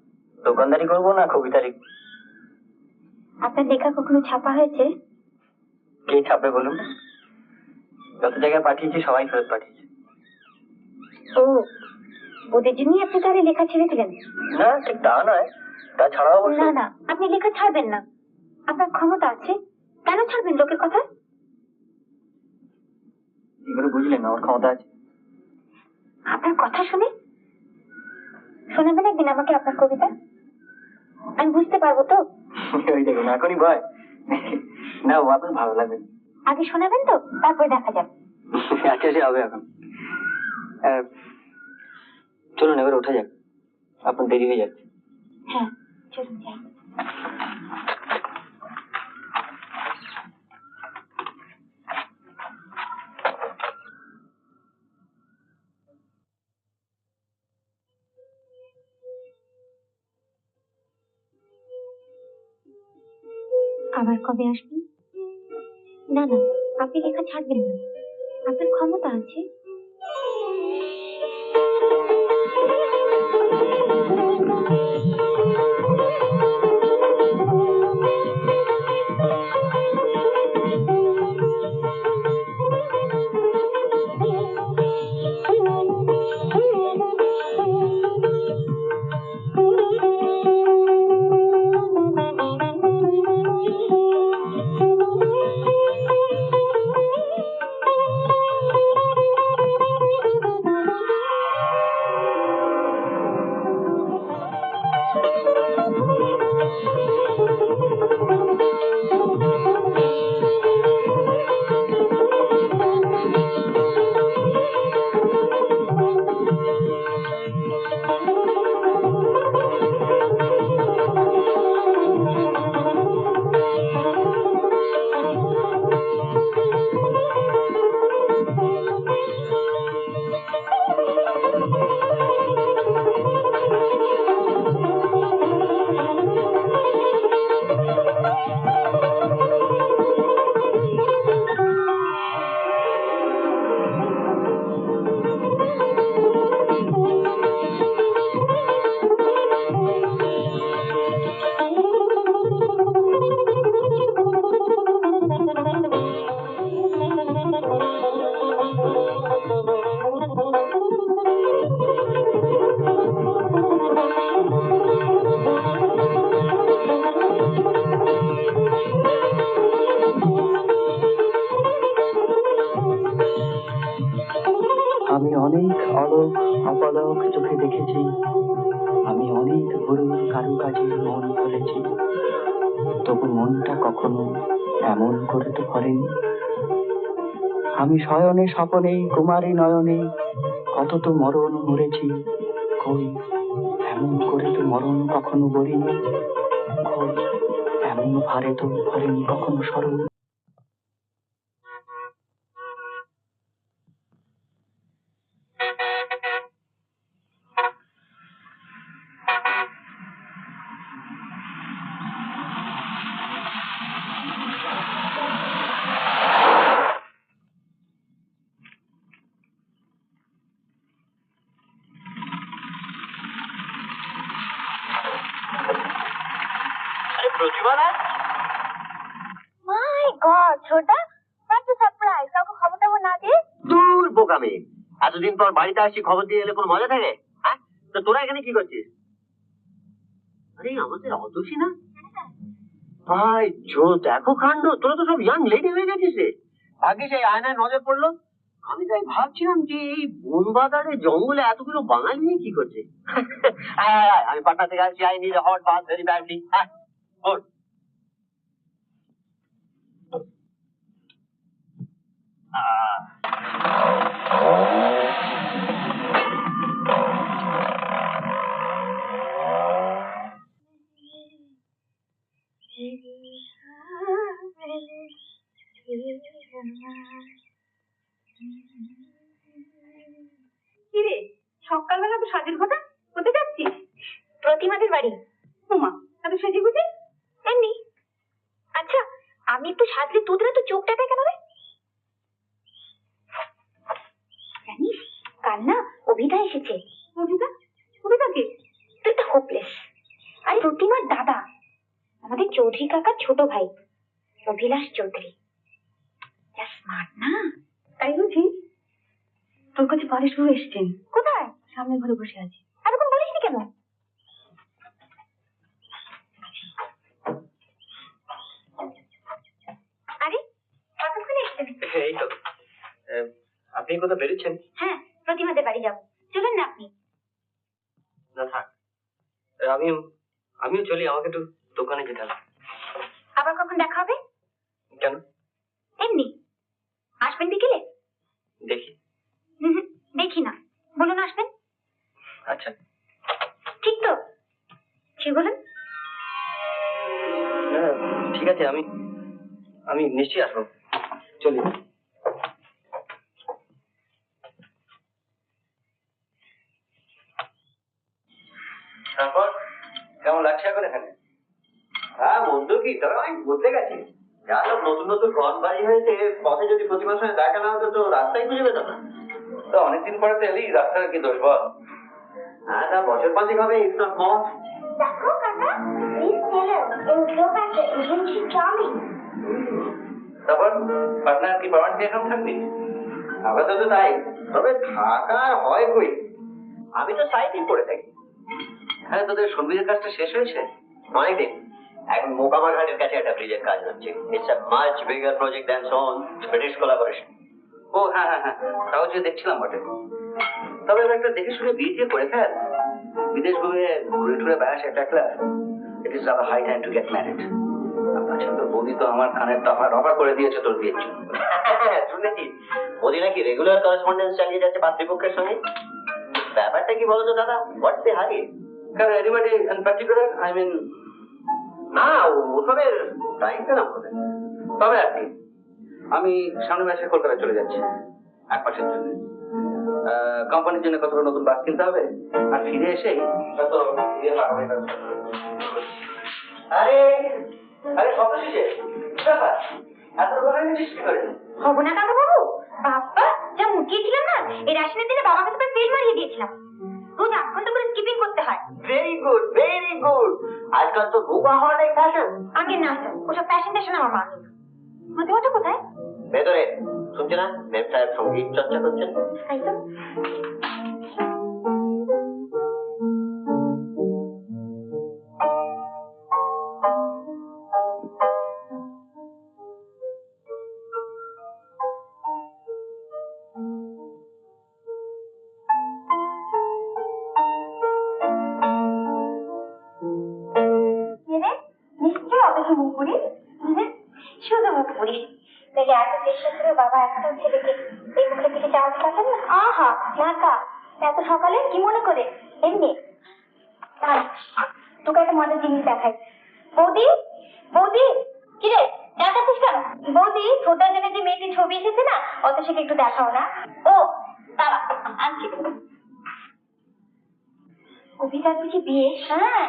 দোকানদারি করবো না কবিতা লিখবো? আপনার লেখা কখনো ছাপা হয়েছে? কে ছাপবে বলুন? যত জায়গায় পাঠিয়েছি সবাই ফেরত পাঠিয়েছে। ও, ওদের জন্যই আপনি তাহলে লেখা ছেড়ে দিলেন? না ঠিক তা নয়, তাছাড়াও অবশ্য না না, আপনি লেখা ছাড়বেন না। আপনার ক্ষমতা আছে, কেন ছাড়বেন লোকের কথা? এগুলো বুঝলেন আমার ক্ষমতা আছে। আপনার কথা শুনে শোনাবেন একদিন আমাকে আপনার কবিতা? আমি বুঝতে পারবো তো? ওই দেখুন এখনই ভয় না, ও আপনার ভালো লাগবে। আগে শোনাবেন তো, তারপরে দেখা যাবে। আচ্ছা সে হবে এখন। চলুন এবার ওঠা যাক, আপনার দেরি হয়ে যাচ্ছে। হ্যাঁ চলুন যাই। আবার কবে আসবেন? না না, আপনি লেখা ছাড়বেন না, আপনার ক্ষমতা আছে। আমি অনেক অলোক অপলক চোখে দেখেছি, আমি অনেক গুরুর কারুকাজে মন ফেলেছি, তবু মনটা কখনো এমন করে তো করেনি। আমি শয়নে স্বপনে কুমারী নয়নে কত তো মরণ মরেছি, কই এমন করে তো মরণ কখনো বলিনি, কই এমন ভারে তো করেনি কখনো স্মরণ। মাই গড, ছোটা, হোয়াটস আ সারপ্রাইজ! কাউকে খবর টবর না দিয়ে? দূর বোকামি, এতদিন পর বাড়িতে আসছি, খবর দিয়ে এলে কোনো মজা থাকে? হ্যাঁ, তো তোরা এখানে কি করছিস? আরে আমাদের অতসী না ভাই, জো দেখো কাণ্ড, তোরা তো সব ইয়াং লেডি হয়ে গেছিস রে। আগে সেই আয়নায় নজর পড়লো, আমি তাই ভাবছিলাম যে এই বনবাজারে জঙ্গলে এতগুলো বাঙালি নিয়ে কি করছে। আয়, আয়, আয়, আমি পাটনা থেকে আসছি, I need a hot bath very badly. হ্যাঁ, ওঠ। কিরে, সকালবেলা তো সাজের ঘটা, কোথায় যাচ্ছিস? প্রতিমাদের বাড়ি। উমা, এত সেজে গুজে? এমনি। আচ্ছা, আমি একটু সাজলে তোদের তো চোখটাকে কেন রে? জানিস, কাল না অভিদা এসেছে। অভিদা? অভিদা কে? তুই তো হোপলেস। আরে প্রতিমার দাদা, আমাদের চৌধুরী কাকার ছোট ভাই, অভিলাষ চৌধুরী। যা স্মার্ট না? তাই বুঝি? তোর কাছে পরেশ বাবু এসেছেন। কোথায়? সামনের ঘরে বসে আছে। এতক্ষণ বলিসনি কেন? আরে কতক্ষণ এসেছেন? এই তো, আপনি কোথাও বেরোচ্ছেন? হ্যাঁ, প্রতিমাদের বাড়ি যাবো। চলুন না আপনি। না থাক, আমিও আমিও চলি, আমাকে একটু দোকানে যেতে হবে। আবার কখন দেখা হবে? কেন? এমনি। আসবেন বিকেলে? দেখি। দেখি না, বলুন আসবেন। আচ্ছা, ঠিক তো? ঠিক বলুন। ঠিক আছে, আমি আমি নিশ্চয়ই আসবো, চলি। তারপর কেমন লাগছে এখন এখানে? হ্যাঁ মন্দ কি, তবে অনেক বদলে গেছে। যা সব নতুন নতুন ঘর বাড়ি হয়েছে, পথে যদি প্রতিমার সঙ্গে দেখা না হতো তো রাস্তায় খুঁজে পেতাম না। তো অনেকদিন পরে তো এলি, রাস্তার কি দোষ বল? হ্যাঁ তা বছর 5 হবে, ইটস নট মোর। দেখো কাকা, please tell her in Cleopatra isn't she charming? তারপর পার্টনার কি পার্মানেন্ট এখন থাকবি? আপাতত তো তাই, তবে থাকার হয় কই, আমি তো সাইটেই পড়ে থাকি। হ্যাঁ তোদের সন্ধির কাজটা শেষ হয়েছে? অনেকদিন। এখন মোকামা ঘাটের কাছে একটা ব্রিজের কাজ হচ্ছে। It's a much bigger project than সোন ব্রিটিশ কোলাবোরেশন। ও হ্যাঁ হ্যাঁ হ্যাঁ, তাও যে দেখছিলাম বটে। তবে এবার একটা দেখে শুনে বিয়ে করে ফেল। বিদেশ ঘুরে ঘুরে বেড়াস একটা একটা। It is rather high time to get married. আচ্ছা তোর বৌদি তো আমার কানের অফার করে দিয়েছে তোর বিয়ের জন্য। শুনেছি মোদি নাকি রেগুলার করেসপন্ডেন্স চালিয়ে যাচ্ছে পাত্রীপক্ষের সঙ্গে। ব্যাপারটা কি বলতো দাদা? হোয়াটস দ্য হারি? কারণ anybody in particular, I mean না ওসবের টাইম পেলাম কোথায়। তবে আর কি, আমি সামনে মাসে কলকাতা চলে যাচ্ছি 1 মাসের জন্য। কোম্পানির জন্য কতগুলো নতুন বাস কিনতে হবে, আর ফিরে এসে আরে আরে সব শেষে এত কথা নিচ্ছিস কি করে? হবো না কাকা বাবু, বাবা যা মুটিয়েছিলাম না, এই রেশনের দিনে বাবাকে তো ফেল মারিয়ে দিয়েছিলাম। রোজ 8 ঘন্টা করে স্কিপিং করতে হয়। Very good very good. আজকাল তো রোগা হওয়াটাই ফ্যাশন। আগে না স্যার, ওসব ফ্যাশন ট্যাশন আমার মা নেই। মধ্যমাটা কোথায়? ভেতরে শুনছে না মেম সাহেব সঙ্গীত চর্চা করছেন। তাই তো। নিশ্চয় অত মুখ পুরি, শুধু মুখ পুরি। দেখে এত চেষ্টা করে বাবা একটাও ছেলেকে এই মুখের দিকে চাওয়াতে পারলেন না। আহা ঢাকা, এত সকালে কি মনে করে? এমনি তোকে একটা মজার জিনিস দেখাই। বৌদি বৌদি, কি রে দেখাচ্ছিস কেন? বৌদি ছোটার জন্য যে মেয়েটির ছবি এসেছে না, অত সেকে একটু দেখাও না। ও দাঁড়া আনছি। কবিতার বুঝি বিয়ে? হ্যাঁ,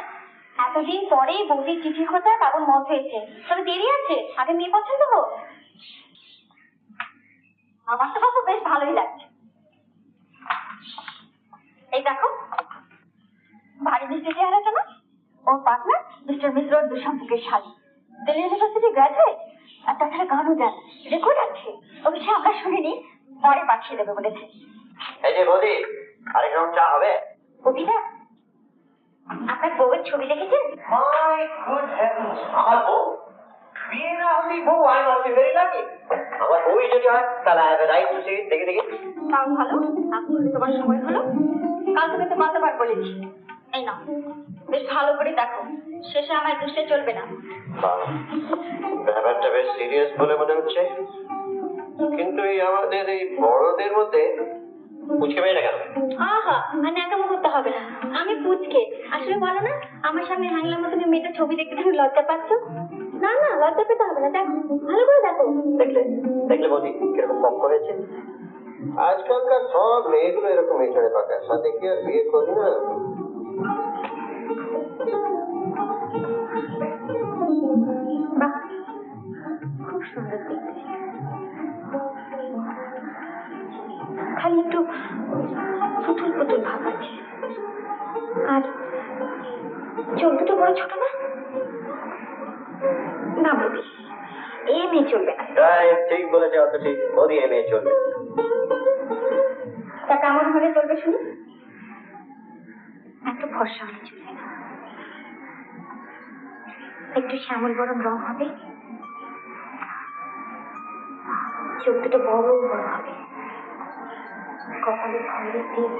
এতদিন পরে বৌদির চিঠির কথা বাবুর মত হয়েছে। তবে দেরি আছে, আগে মেয়ে পছন্দ হোক। আমার তো বাবু বেশ ভালোই লাগছে। এই দেখো, ভারী মিষ্টি চেহারাটা না? ওর পার্টনার মিস্টার মিশ্রর দুঃসম্পর্কের শালী, দিল্লি ইউনিভার্সিটি গ্রাজুয়েট, আর তাছাড়া গানও জান, রেকর্ড আছে। অবশ্যই আমরা শুনিনি, পরে পাঠিয়ে দেবে বলেছে। এই যে বৌদি, আরেক রাউন্ড চা হবে? কবিতা, আপনার বউয়ের ছবি দেখেছেন? মাই গুড হেভেন্স, আমার বউ? বিয়ে না হলেই বউ, I must be very lucky. আমার বউই যদি হয় তাহলে I have a right to see it. দেখে দেখে তাও ভালো, এখন তোমার সময় হলো। কাল থেকে তো কতবার বলেছি। এই নাও, বেশ ভালো করে দেখো, শেষে আমায় দুষলে চলবে না। ব্যাপারটা বেশ সিরিয়াস বলে মনে হচ্ছে, কিন্তু এই আমাদের এই বড়দের মধ্যে পুচকে মেয়েটা কেন? আহা, মানে একা করতে হবে না। আমি পুচকে আসলে বলো না, আমার সামনে হ্যাংলার মতো মেয়েটার ছবি দেখতে তুমি লজ্জা পাচ্ছ। না না, লজ্জা পেতে হবে না, দেখো ভালো করে দেখো। দেখলে দেখলে বৌদি কিরকম কম করেছে। আজকালকার সব মেয়েগুলো এরকম মেছড়ে পাকা, সাথে কি আর বিয়ে করি না। বাহ, খুব সুন্দর দেখতে, খালি একটু পুতুল পুতুল ভাব আছে। আর চোখ দুটো বড় ছোট না? না বৌদি, এই মেয়ে চলবে না। ঠিক বলেছে, অত ঠিক বৌদি, এ মেয়ে চলবে। তা কেমন হলে চলবে শুনি? একটু ফর্সা হলে চলবে না, একটু শ্যামল গরম রং হবে, চোখ দুটো বড় বড় হবে, কপালে খয়ের তেল,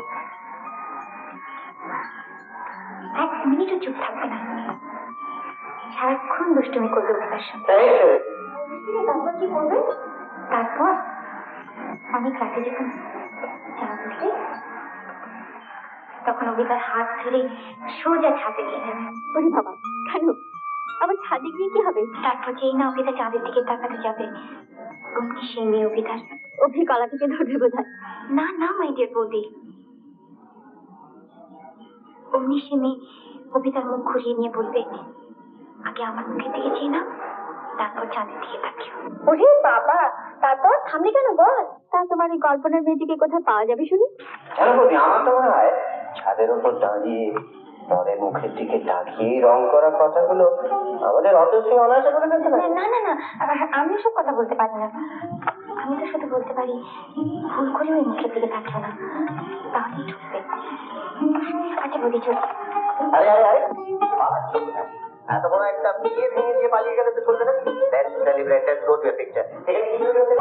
1 মিনিটও চুপ থাকবে না, সারাক্ষণ দুষ্টুমি করবে ওটার সাথে। তারপর কি করবে? তারপর অনেক রাতে যখন চা বসবে, তখন অবিতার হাত ধরে সোজা ছাদে নিয়ে যাবে। ওরে বাবা, কেন আবার ছাদে গিয়ে কি হবে? তারপর যেই না অবিতা চাঁদের দিকে তাকাতে যাবে, অমনি সেই মেয়ে অবিতার অভি গলা থেকে ধরবে বোধহয়। না না মাই ডিয়ার বৌদি, অমনি সে মেয়ে অবিতার মুখ ঘুরিয়ে নিয়ে বলবে, আগে আমার মুখের দিকে চেয়ে নাও, তারপর চাঁদের দিকে তাকিও। ওরে বাবা, তারপর থামলি কেন বল? তা তোমার এই গল্পনার মেয়েটিকে কোথায় পাওয়া যাবে শুনি? আমার তো মনে হয় ছাদের উপর দাঁড়িয়ে পরে মুখের দিকে তাকিয়ে রং করা কথাগুলো আমাদের অতসী অনায়াসে করে ফেলতে পারে। না না না, আমি ওসব কথা বলতে পারি না। আমি তো শুধু বলতে পারি ভুল করে ওই মুখের দিকে তাকিও না, তাহলে ঠকবে। আচ্ছা বলি চল। আরে আরে আরে এত বড় একটা বিয়ে ভেঙে দিয়ে পালিয়ে গেলে তো চলবে না। Let's celebrate, let's go to a picture. এখানে কি হচ্ছে?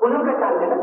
পুনর্কে টানবে না?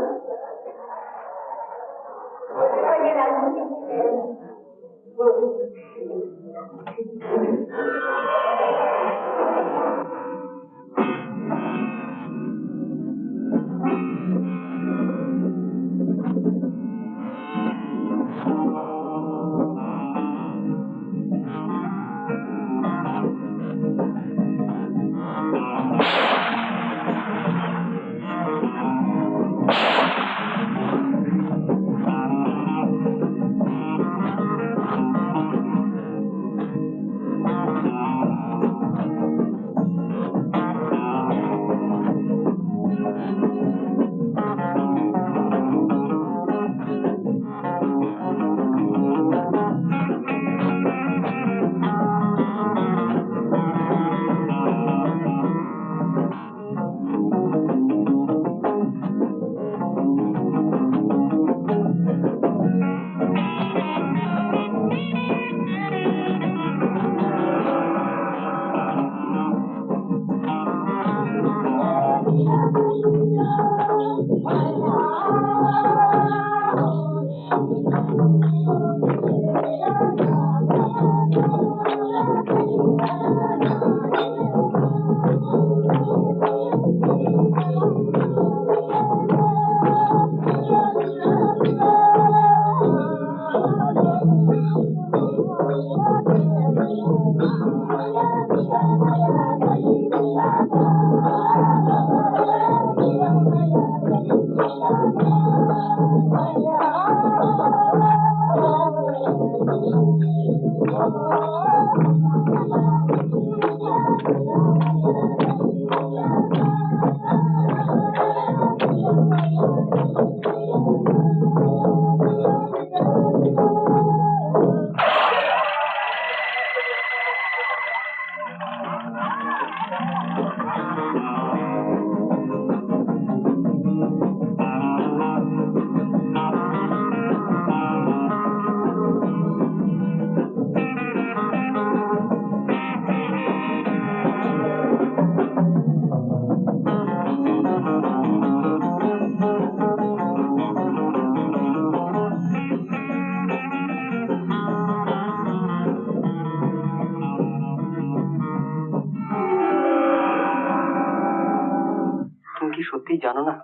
সত্যি জানো না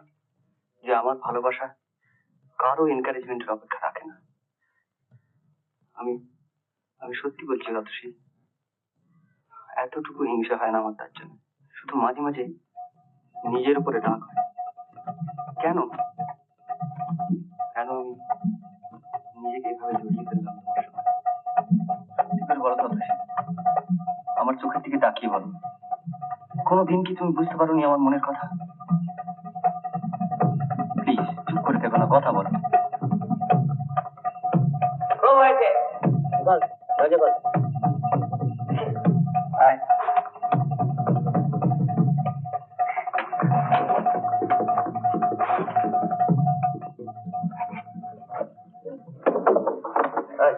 যে আমার ভালোবাসা কারো এনকারেজমেন্টের অপেক্ষা রাখে না। আমি আমি সত্যি বলছি রতসী, এতটুকু হিংসা হয় না আমার তার জন্য। শুধু মাঝে মাঝে নিজের উপরে রাগ হয়। কেন কেন আমি নিজেকে এভাবে জড়িয়ে ফেললাম তোমার সঙ্গে? সত্যি করে বলো রতসী, আমার চোখের দিকে তাকিয়ে বলো, কোনোদিন কি তুমি বুঝতে পারোনি আমার মনের কথা? প্লিজ চুপ করে থেকো না, কথা বলো। ও হয়েছে বল, হয়েছে বল। আয়।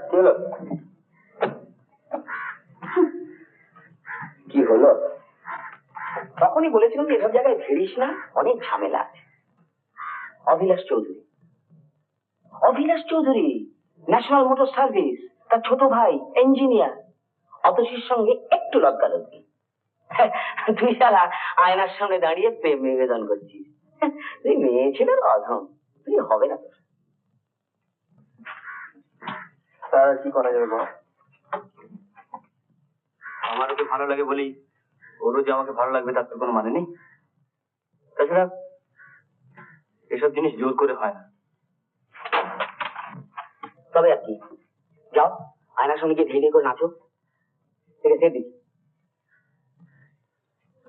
কি হলো? কি হলো? তখনই বলেছিলাম যে এসব জায়গায় ভিড়িস না, অনেক ঝামেলা আছে। অভিলাষ চৌধুরী, অভিলাষ চৌধুরী, ন্যাশনাল মোটর সার্ভিস, তার ছোট ভাই ইঞ্জিনিয়ার। অতসীর সঙ্গে একটু লজ্জালজ্জি। তুই সারা আয়নার সামনে দাঁড়িয়ে প্রেম নিবেদন করছিস। তুই মেয়ে ছেলের অধম, তুই হবে না তোর। তার কি করা যাবে বল? আমার ওকে ভালো লাগে বলেই ওরও যে আমাকে ভালো লাগবে তার তো কোনো মানে নেই। তাছাড়া এসব জিনিস জোর করে হয় না। তবে আর কি, যাও আয়নার সামনে গিয়ে ধীরে ধীরে করে নাচো। ঠিক আছে দিদি?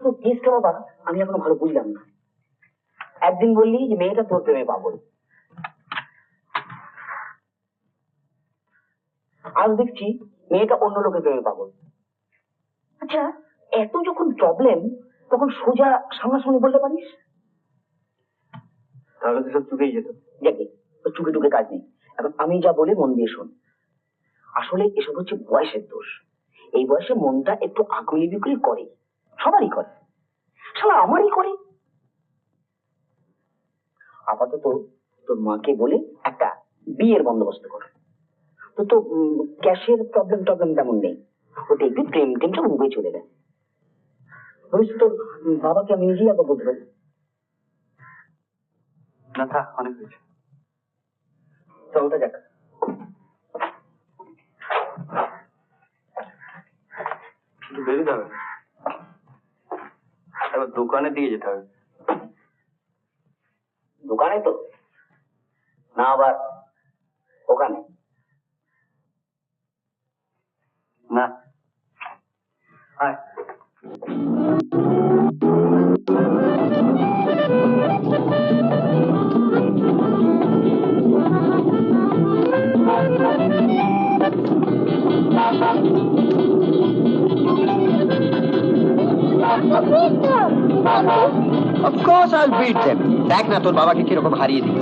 তো কেসটা বাবা আমি এখনো ভালো বুঝলাম না। একদিন বললি যে মেয়েটা তোর প্রেমে পাগল, আজ দেখছি মেয়েটা অন্য লোকের প্রেমে পাগল। আচ্ছা, এত যখন প্রবলেম তখন সোজা সামনাসামনি বলতে পারিস? তাহলে তো সব চুকেই যেত। দেখে চুকে টুকে কাজ নেই। এখন আমি যা বলি মন দিয়ে শোন। আসলে এসব হচ্ছে বয়সের দোষ। এই বয়সে মনটা একটু আকুলি বিকুলি করে, সবারই করে, শালা আমারই করে। আপাতত তোর মাকে বলে একটা বিয়ের বন্দোবস্ত কর। তো ক্যাশের প্রবলেম তেমন নেই, ওটা একটু প্রেম টেমটা মুভে চলে যায়। ভবিষ্যৎ তোর বাবাকে আমি নিজেই আবার বলতে পারি। না থাক, অনেক হয়েছে। চলটা যাক। বেরিয়ে যাবে, এবার দোকানের দিকে যেতে হবে। দোকানে তো না, আবার ওখানে না, আয়। Of course I'll beat them. দেখ না তোর বাবাকে কিরকম হারিয়ে দিই।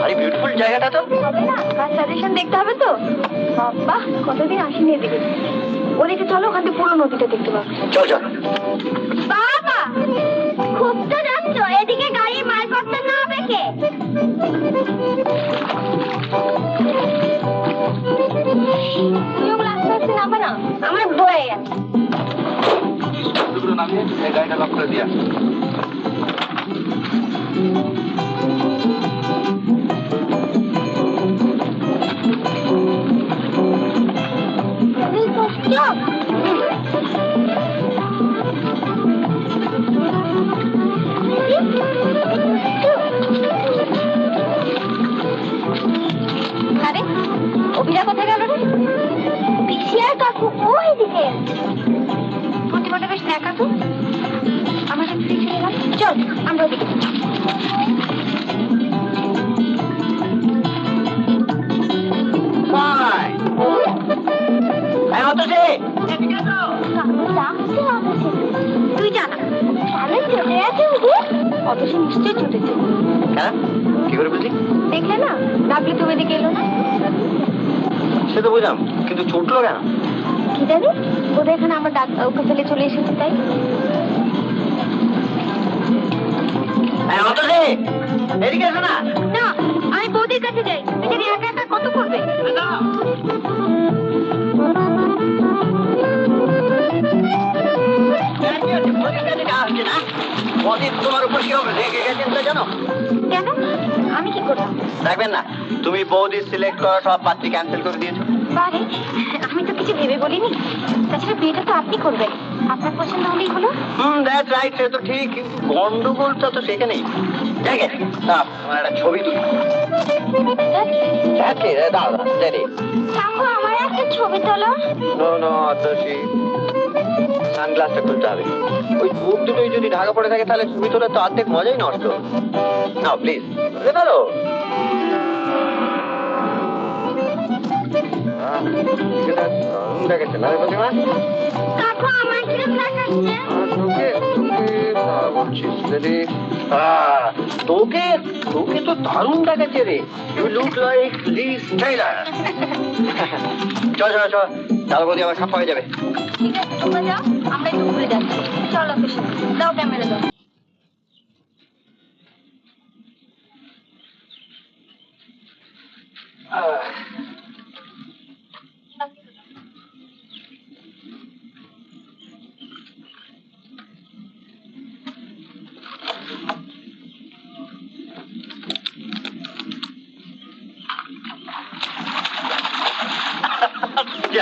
আরে বিউটিফুল জায়গাটা তো। হবে না, কার সাজেশন দেখতে হবে তো। বাবা কতদিন আসেনি এদিকে। ওদিকে চলো, ওখান থেকে পুরো নদীটা দেখতে পাবো। চল চল। বাবা খুব তো যাচ্ছ, এদিকে গাড়ি মাল করতে না হবে কে? তুই ওগুলো আস্তে আস্তে নামবে না, আমার ভয় আছে। দুটো নামিয়ে এই গাড়িটা লক করে দিয়া। তুই কষ্ট আরে অভিরা কোথায় গেল রে? পিসিয়ার কাকু ওই দিকে। প্রতিমাটা বেশ দেখা তো, আমার সাথে চলে গেল। চল আমরা ওদিকে। তুই জানা তাহলে চলে আছে ওদের। অত সে নিশ্চয়ই ছুটেছে। কেন, কি করে বুঝলি? দেখলে না, ডাকলে তুমি এদিকে এলো না। সে তো বুঝলাম, কিন্তু ছুটলো কেন? কি জানি, ওদের এখানে আমার ডাক ওকে ফেলে চলে এসেছে তাই। এদিকে এসো না। না, আমি বৌদির কাছে যাই। বেচারি একা একা কত করবে। তোমার উপর কি হবে, রেগে গেছেন তো জানো? কেন, আমি কি করলাম? দেখবেন না, তুমি বৌদি সিলেক্ট করা সব পাত্রী ক্যান্সেল করে দিয়েছো। বারে, আমি তো কিছু ভেবে বলিনি। তাছাড়া বিয়েটা তো আপনি করবেন, আপনার পছন্দ হলেই হলো। দ্যাটস রাইট, সে তো ঠিক, কিন্তু গন্ডগোলটা তো সেখানেই। ঠিক আছে, দাও আমার একটা ছবি তুলি। দাও রেডি। কাকু আমার একটা ছবি তোলো। নো অতসী, সানগ্লাসটা খুলতে হবে। ওই মুখ দুটোই যদি ঢাকা পড়ে থাকে তাহলে ছবি তোলার তো অর্ধেক মজাই নষ্ট। নাও প্লিজ, ভালো। এটা দারুণ দেখাচ্ছে না রে প্রতিমা? কাকু আমার কিরম দেখাচ্ছে? তোকে বলছিস রে? তোকে তোকে তো দারুণ দেখাচ্ছে রে। You look like Liz Taylor. চল চল চল, তাহলে বলি আমার খাপা হয়ে যাবে। ঠিক আছে তোমরা যাও, আমরা একটু ঘুরে যাচ্ছি। চলো খুশি, দাও ক্যামেরা দাও।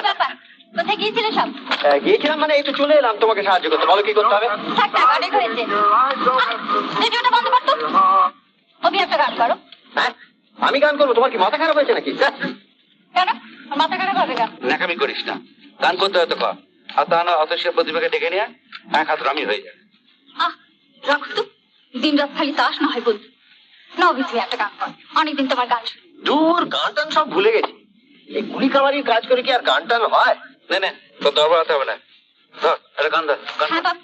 ব্যাপার, কোথায় গিয়েছিলে সব? গিয়েছিলাম মানে একটু চলে এলাম তোমাকে সাহায্য করতে। বলো কি করতে হবে? থাক থাক, অনেক হয়েছে। রেডিওটা বন্ধ করতো। তুমি একটা গান করো। হ্যাঁ, আমি গান করবো? তোমার কি মাথা খারাপ হয়েছে নাকি? কেন? আমার মাথা খারাপ হবে কেন? ন্যাকামি করিস না, গান করতে হয়তো কর। আর তা না অত সে প্রতিভাকে ডেকে নিয়ে এক হাত রামি হয়ে যায়। আহ, রাখো তো। দিন রাত খালি তাস না হয় বলতো। না অভিশ্রী একটা গান কর, অনেকদিন তোমার গান শুনি। দূর, গান টান সব ভুলে গেছি। এই গুলি কামারির কাজ করে কি আর গান টান হয়? না না, তোর দরবার হতে হবে না। ধর একটা গান ধর। হ্যাঁ বাপ,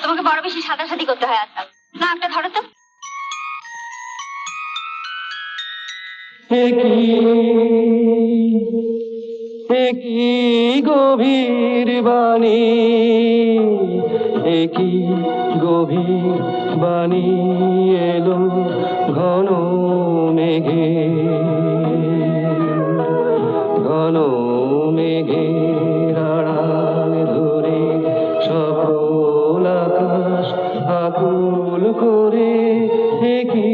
তোমাকে বড় বেশি সাদাসাদি করতে হয় আজকাল। না একটা ধরো তো। একই গভীর বাণী, একই গভীর বাণী এলো ঘন মেঘে, ঘন মেঘের আড়াল ধরে সকল আকাশ আকুল করে একই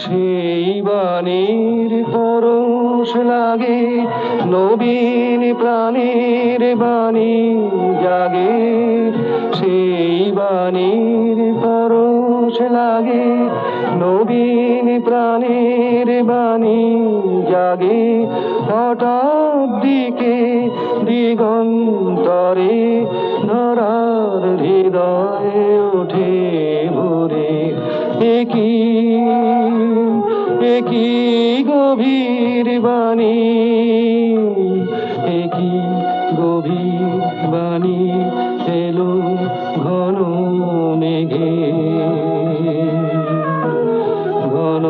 সেই বাণীর পরশ লাগে নবীন প্রাণের বাণী জাগে, সেই বাণীর পরশ লাগে নবীন প্রাণের বাণী জাগে। হঠাৎ দিকে দিগন্তরে ধরার হৃদয়ে ওঠে ভরে একই একই গভীর বাণী, একই গভীর বাণী এলো ঘন মেঘে, ঘন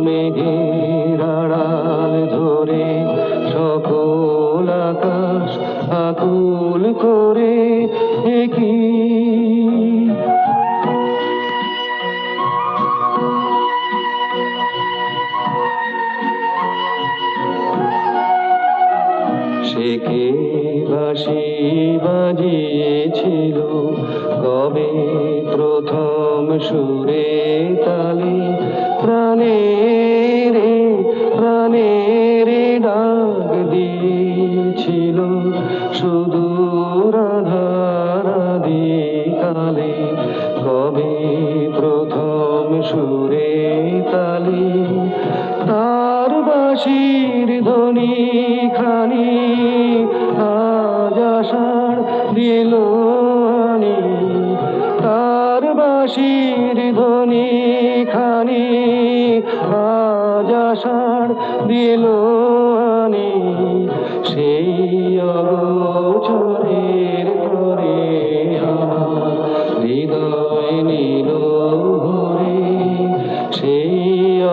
মেঘের আড়াল ধরে সকল আকাশ আকুল করে একই শেখে বাঁশি বাজিয়েছিল কবে প্রথম সুরে তালে, প্রাণের প্রাণের ডাক দিয়েছিল সুদূর আধারাদি কালে, কবে প্রথম সুরে তালে তার বাঁশির ধ্বনি খানি আজ আষাঢ় দিল আনি, তার বাঁশির ধ্বনি খানি আজ আষাঢ় দিল আনি, সেই অগোচরের তরে আমার হৃদয় নীল ভরে, সেই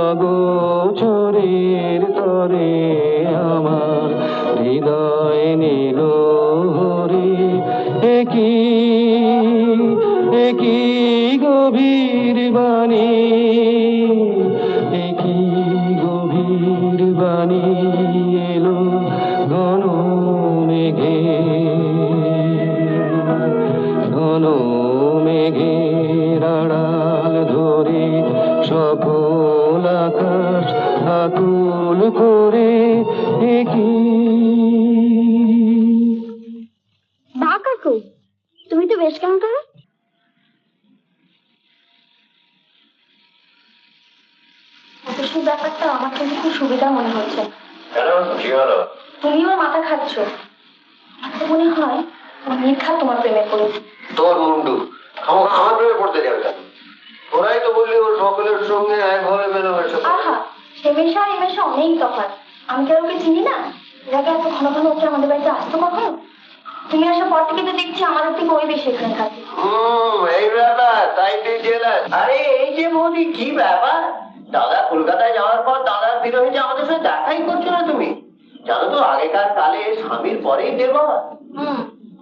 অগোচরের তরে আমার হৃদয় নীল ভরে একই একই গভীর বাণী, একই গভীর বাণী এলো ঘন মেঘে, ঘন মেঘের আড়াল ধরে সকল আকাশ আকুল করে একই। বা কাকু, তুমি তো বেশ কেমন করো। অফিসের ব্যাপারটা আমার কাছে খুব সুবিধা মনে হচ্ছে। কেন, কি হলো? তুমি আমার মাথা খাচ্ছ। আমার মনে হয় মিথ্যা তোমার প্রেমে পড়েছি। তোর মুন্ডু খামোখা আমার প্রেমে পড়তে যাবে কেন? ওরাই তো বললি ও সকলের সঙ্গে একভাবে মেলে হয়েছে। আহা, সে মেশা আর এই মেশা অনেক তফাৎ। আমি কি আর ওকে চিনি না? এর আগে এত ঘন ঘন ওকে আমাদের বাড়িতে আসতো কখনো? তুমি আসার পর থেকে তো দেখছি আমাদের থেকে ওই বেশি এখানে থাকে। এই ব্যাপার, তাই তুই জেলাস? আরে এই যে বৌদি, কি ব্যাপার? দাদা কলকাতায় যাওয়ার পর দাদার বিরোধী আমাদের সাথে দেখাই করছো না তুমি? জানো তো আগেকার কালে স্বামীর পরেই দেবা।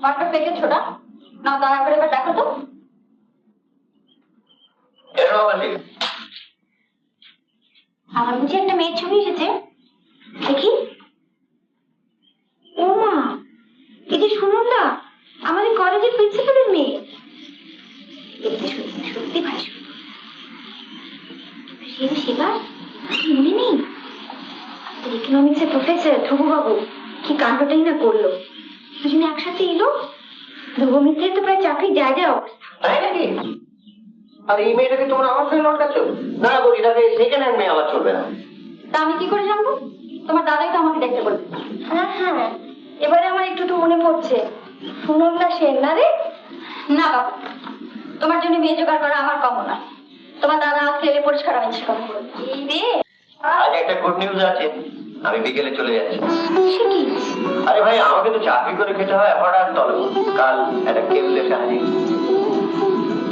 মাঠটা পেকেছো না? না দয়া করে এবার দেখো তো। এসো বাবাজি। আমার বুঝি একটা মেয়ের ছবি এসেছে, দেখি। ও মা, এই যে সুনন্দা, আমাদের কলেজের প্রিন্সিপালের মেয়ে। দেখতে সত্যি সত্যি ভাই সুন্দর। সে সেবার মনে নেই? ইকোনমিক্সের প্রফেসর ধ্রুববাবু কি কাণ্ডটাই না করলো। দুজনে একসাথে এলো, ধ্রুব মিত্রের তো প্রায় চাকরি যায় যায় অবস্থা। তাই নাকি? আর এই মেয়েটাকে তোমরা আমার সঙ্গে লটকাচ্ছ? না বলি, তাকে সেকেন্ড হ্যান্ড মেয়ে আবার চলবে না। তা আমি কি করে জানবো? তোমার দাদাই তো আমাকে দেখতে বলবে। হ্যাঁ হ্যাঁ, এবারে আমার একটু একটু মনে পড়ছে। সুনন্দা সেন না রে? না বাবু, তোমার জন্য মেয়ে জোগাড় করা আমার কম না। তোমার দাদা আজকে এলে পরিষ্কার আমি সে কথা বলবো। এই রে, আজ একটা গুড নিউজ আছে, আমি বিকেলে চলে যাচ্ছি। সে কি? আরে ভাই, আমাকে তো চাকরি করে খেতে হয় অর্ডার তলে। কাল একটা কেবলের কাহিনী।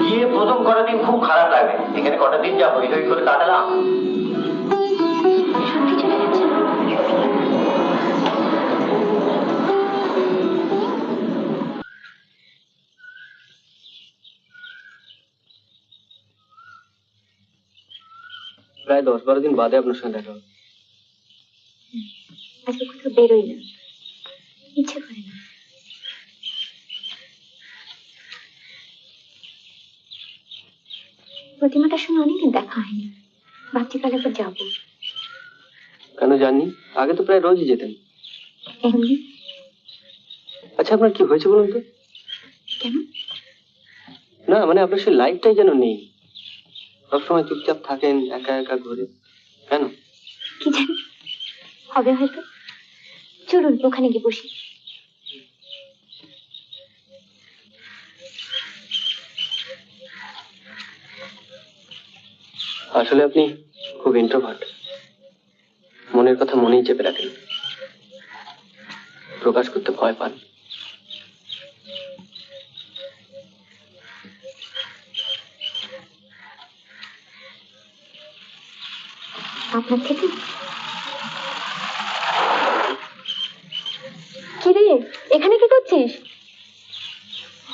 গিয়ে প্রথম কটা দিন খুব খারাপ লাগবে। এখানে কটা দিন যা হই হই করে কাটালাম। সত্যি চলে যাচ্ছে? প্রায় 10-12 দিন বাদে আপনার সঙ্গে দেখা হলো। আজকে কোথাও বেরোই না, ইচ্ছে করে না। প্রতিমাটার সঙ্গে অনেকদিন দেখা হয়নি, ভাবছি কাল একবার যাবো। কেন জাননি? আগে তো প্রায় রোজই যেতেন। এমনি। আচ্ছা, আপনার কি হয়েছে বলুন তো? কেন? না মানে আপনার সেই লাইফটাই যেন নেই, সবসময় চুপচাপ থাকেন, একা একা ঘুরে। কেন? কি জানি, হবে হয়তো। চলুন ওখানে গিয়ে বসি। আসলে আপনি খুব ইন্ট্রোভার্ট, মনের কথা মনেই চেপে রাখেন, প্রকাশ করতে ভয় পান। আপনার থেকে? কি রে, এখানে কি করছিস?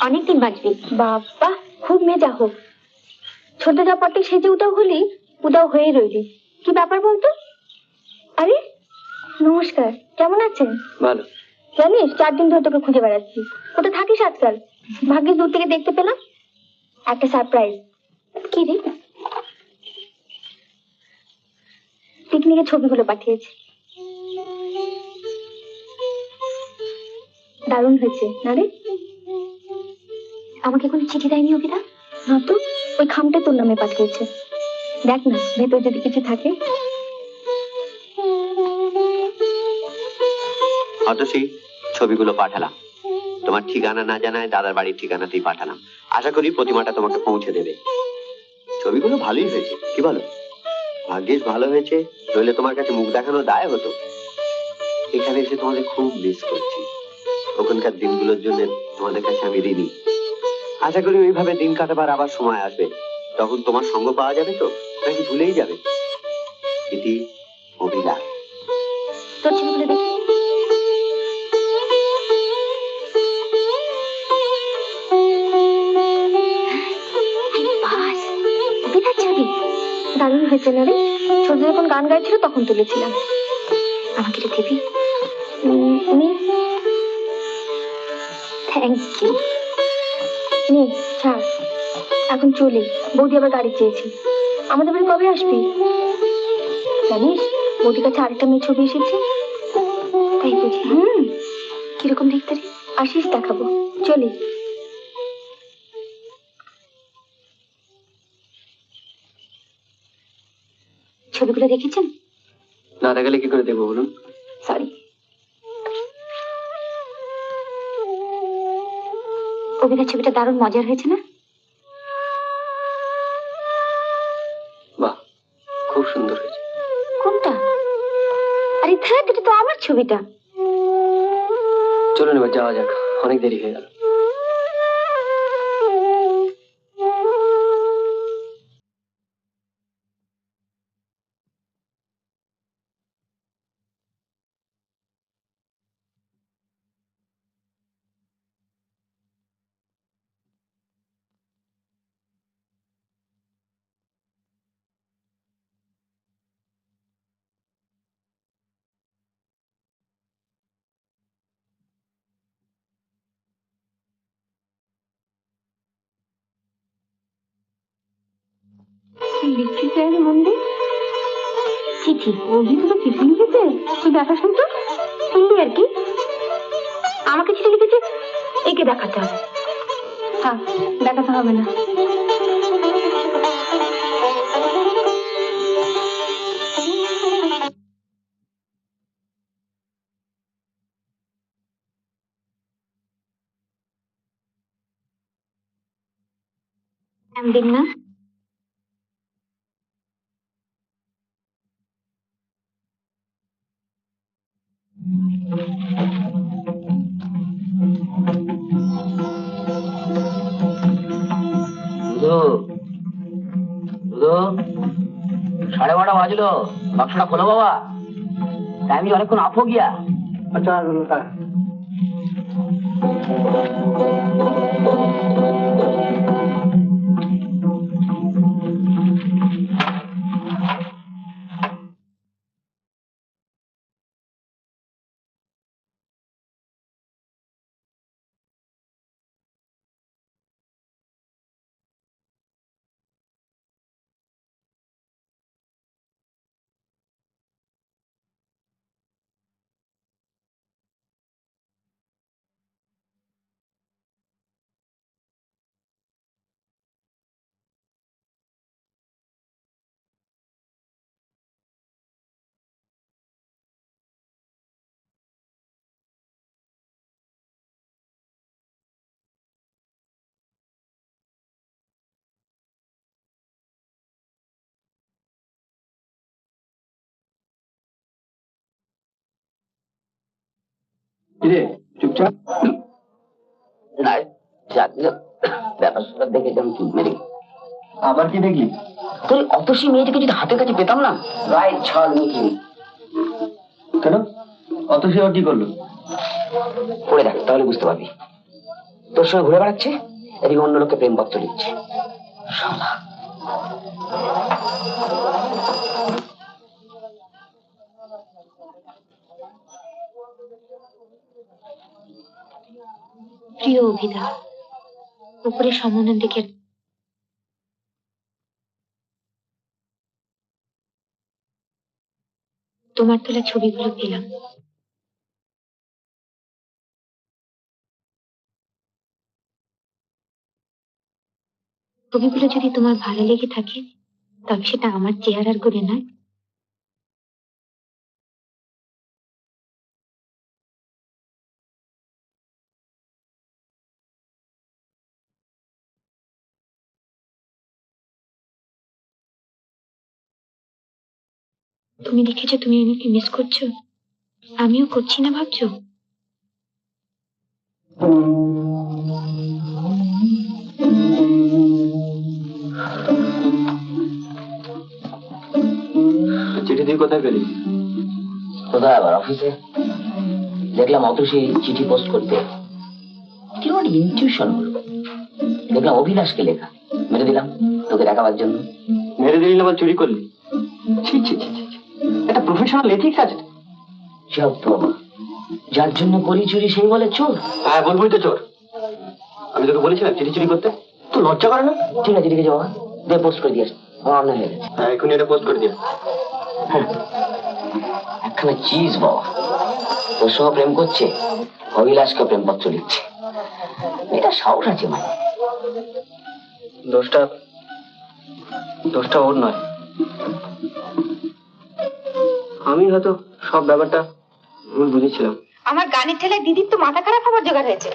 অনেকদিন বাঁচবি বাবা, খুব মেজা হোক। ছোট চাপাটি সেজে উদাও হলি, উদাও হয়ে রইলি। কি ব্যাপার বলতো? আরে নমস্কার, কেমন আছেন? ভালো। জানিস 4 দিন ধরে তোকে খুঁজে বেড়াচ্ছি। কোথায় থাকিস আজকাল? ভাগ্যিস দূর থেকে দেখতে পেলাম। একটা সারপ্রাইজ। কি রে? পিকনিকের ছবিগুলো পাঠিয়েছি। দারুণ হয়েছে না রে? আমাকে কোনো চিঠি দেয়নি অভিদা? না তো, ওই খামটা তোর নামে পাঠিয়েছে। দেখ না ভেতর যদি কিছু থাকে। অতসী, ছবিগুলো পাঠালাম। তোমার ঠিকানা না জানায় দাদার বাড়ির ঠিকানাতেই পাঠালাম। আশা করি প্রতিমাটা তোমাকে পৌঁছে দেবে। ছবিগুলো ভালোই হয়েছে, কি বলো? ভাগ্যিস ভালো হয়েছে, নইলে তোমার কাছে মুখ দেখানো দায় হতো। এখানে এসে তোমাদের খুব মিস করছি। ওখানকার দিনগুলোর জন্য তোমাদের কাছে আমি ঋণী। আশা করি ওইভাবে দিন কাটাবার আবার সময় আসবে, তখন তোমার সঙ্গ পাওয়া যাবে তো নাকি ভুলেই যাবে। ইতি অভিলাষ। তোর ছবিগুলো দেখি। দারুণ হয়েছে না রে? ছোট যখন গান গাইছিল তখন তুলেছিলাম। আমাকে এটা দিবি? Thank you. নে ছাড়, এখন চলি। বৌদি আবার গাড়ি চেয়েছি। আমাদের বাড়ি কবে আসবি? জানিস বৌদির কাছে আরেকটা মেয়ে ছবি এসেছে। তাই বুঝি? কিরকম দেখতে রে? আসিস, দেখাবো। চলি। ছবিগুলো দেখেছেন? না দেখালে কি করে দেখবো বলুন? সরি। কবিতার ছবিটা দারুণ মজার হয়েছে না? বাহ, খুব সুন্দর হয়েছে। কোনটা? আরে ধ্যাত, এটা তো আমার ছবিটা। চলুন এবার যাওয়া যাক, অনেক দেরি হয়ে গেল। লিখেছে মন্দির চিঠি, অভিযোগ চিঠি লিখেছে। তুই দেখা শুনতো শুনলি আর কি? আমাকে চিঠি লিখেছে, একে দেখাতে হবে। হ্যাঁ, দেখাতে হবে না। দিন না সাড়ে 12টা বাজলো, বাক্সটা খোলো বাবা, টাইম অনেকক্ষণ আপ হো গিয়া। আচ্ছা চুপচাপ। ব্যাপার স্যাপার দেখে যেমন চুপ মেরে। আবার কি দেখলি? তুই অতসী মেয়েটাকে যদি হাতের কাছে পেতাম না, রায় ছল মিটিয়ে। কেন? অতসী আর কি করলো? পড়ে দেখ, তাহলে বুঝতে পারবি। তোর সঙ্গে ঘুরে বেড়াচ্ছে, এদিকে অন্য লোককে প্রেমপত্র লিখছে। শালা। প্রিয় অভিদা, উপরে সমনের দিকে তোমার তোলা ছবিগুলো পেলাম। ছবিগুলো যদি তোমার ভালো লেগে থাকে, তবে সেটা আমার চেহারার করে নয়, তুমি দেখেছো তুমি আমাকে মিস করছো, আমিও করছি না ভাবছো? চিঠি দিয়ে কোথায় পেলি? কোথায় আবার? অফিসে দেখলাম অতসী চিঠি পোস্ট করতে, কিরকম ইনটিউশন হলো। দেখলাম অভিলাষকে লেখা, মেরে দিলাম তোকে দেখাবার জন্য। মেরে দিলি না আবার চুরি করলি? ছি ছি ছি ছি, এটা প্রফেশনাল এথিক্স আছে? সব তো বাবা, যার জন্য করি চুরি সেই বলে চোর। হ্যাঁ, বলবই তো চোর। আমি তোকে বলেছিলাম চিঠি চুরি করতে, তো লজ্জা করে না? ঠিক আছে, ঠিক আছে বাবা, দিয়ে পোস্ট করে দিয়েছে, আমার অন্যায় হয়ে গেছে। হ্যাঁ, এখনই এটা পোস্ট করে দিয়ে। একখানা চিজ বাবা, তোর সঙ্গে প্রেম করছে, অভিলাষকে প্রেমপত্র লিখছে। এটা সাহস আছে মানে। দোষটা ওর নয়। আমি হয়তো সব ব্যাপারটা বুঝেছিলাম। আমার গানের ঠেলায় দিদির তো মাথা খারাপ হবার জোগাড় হয়েছে।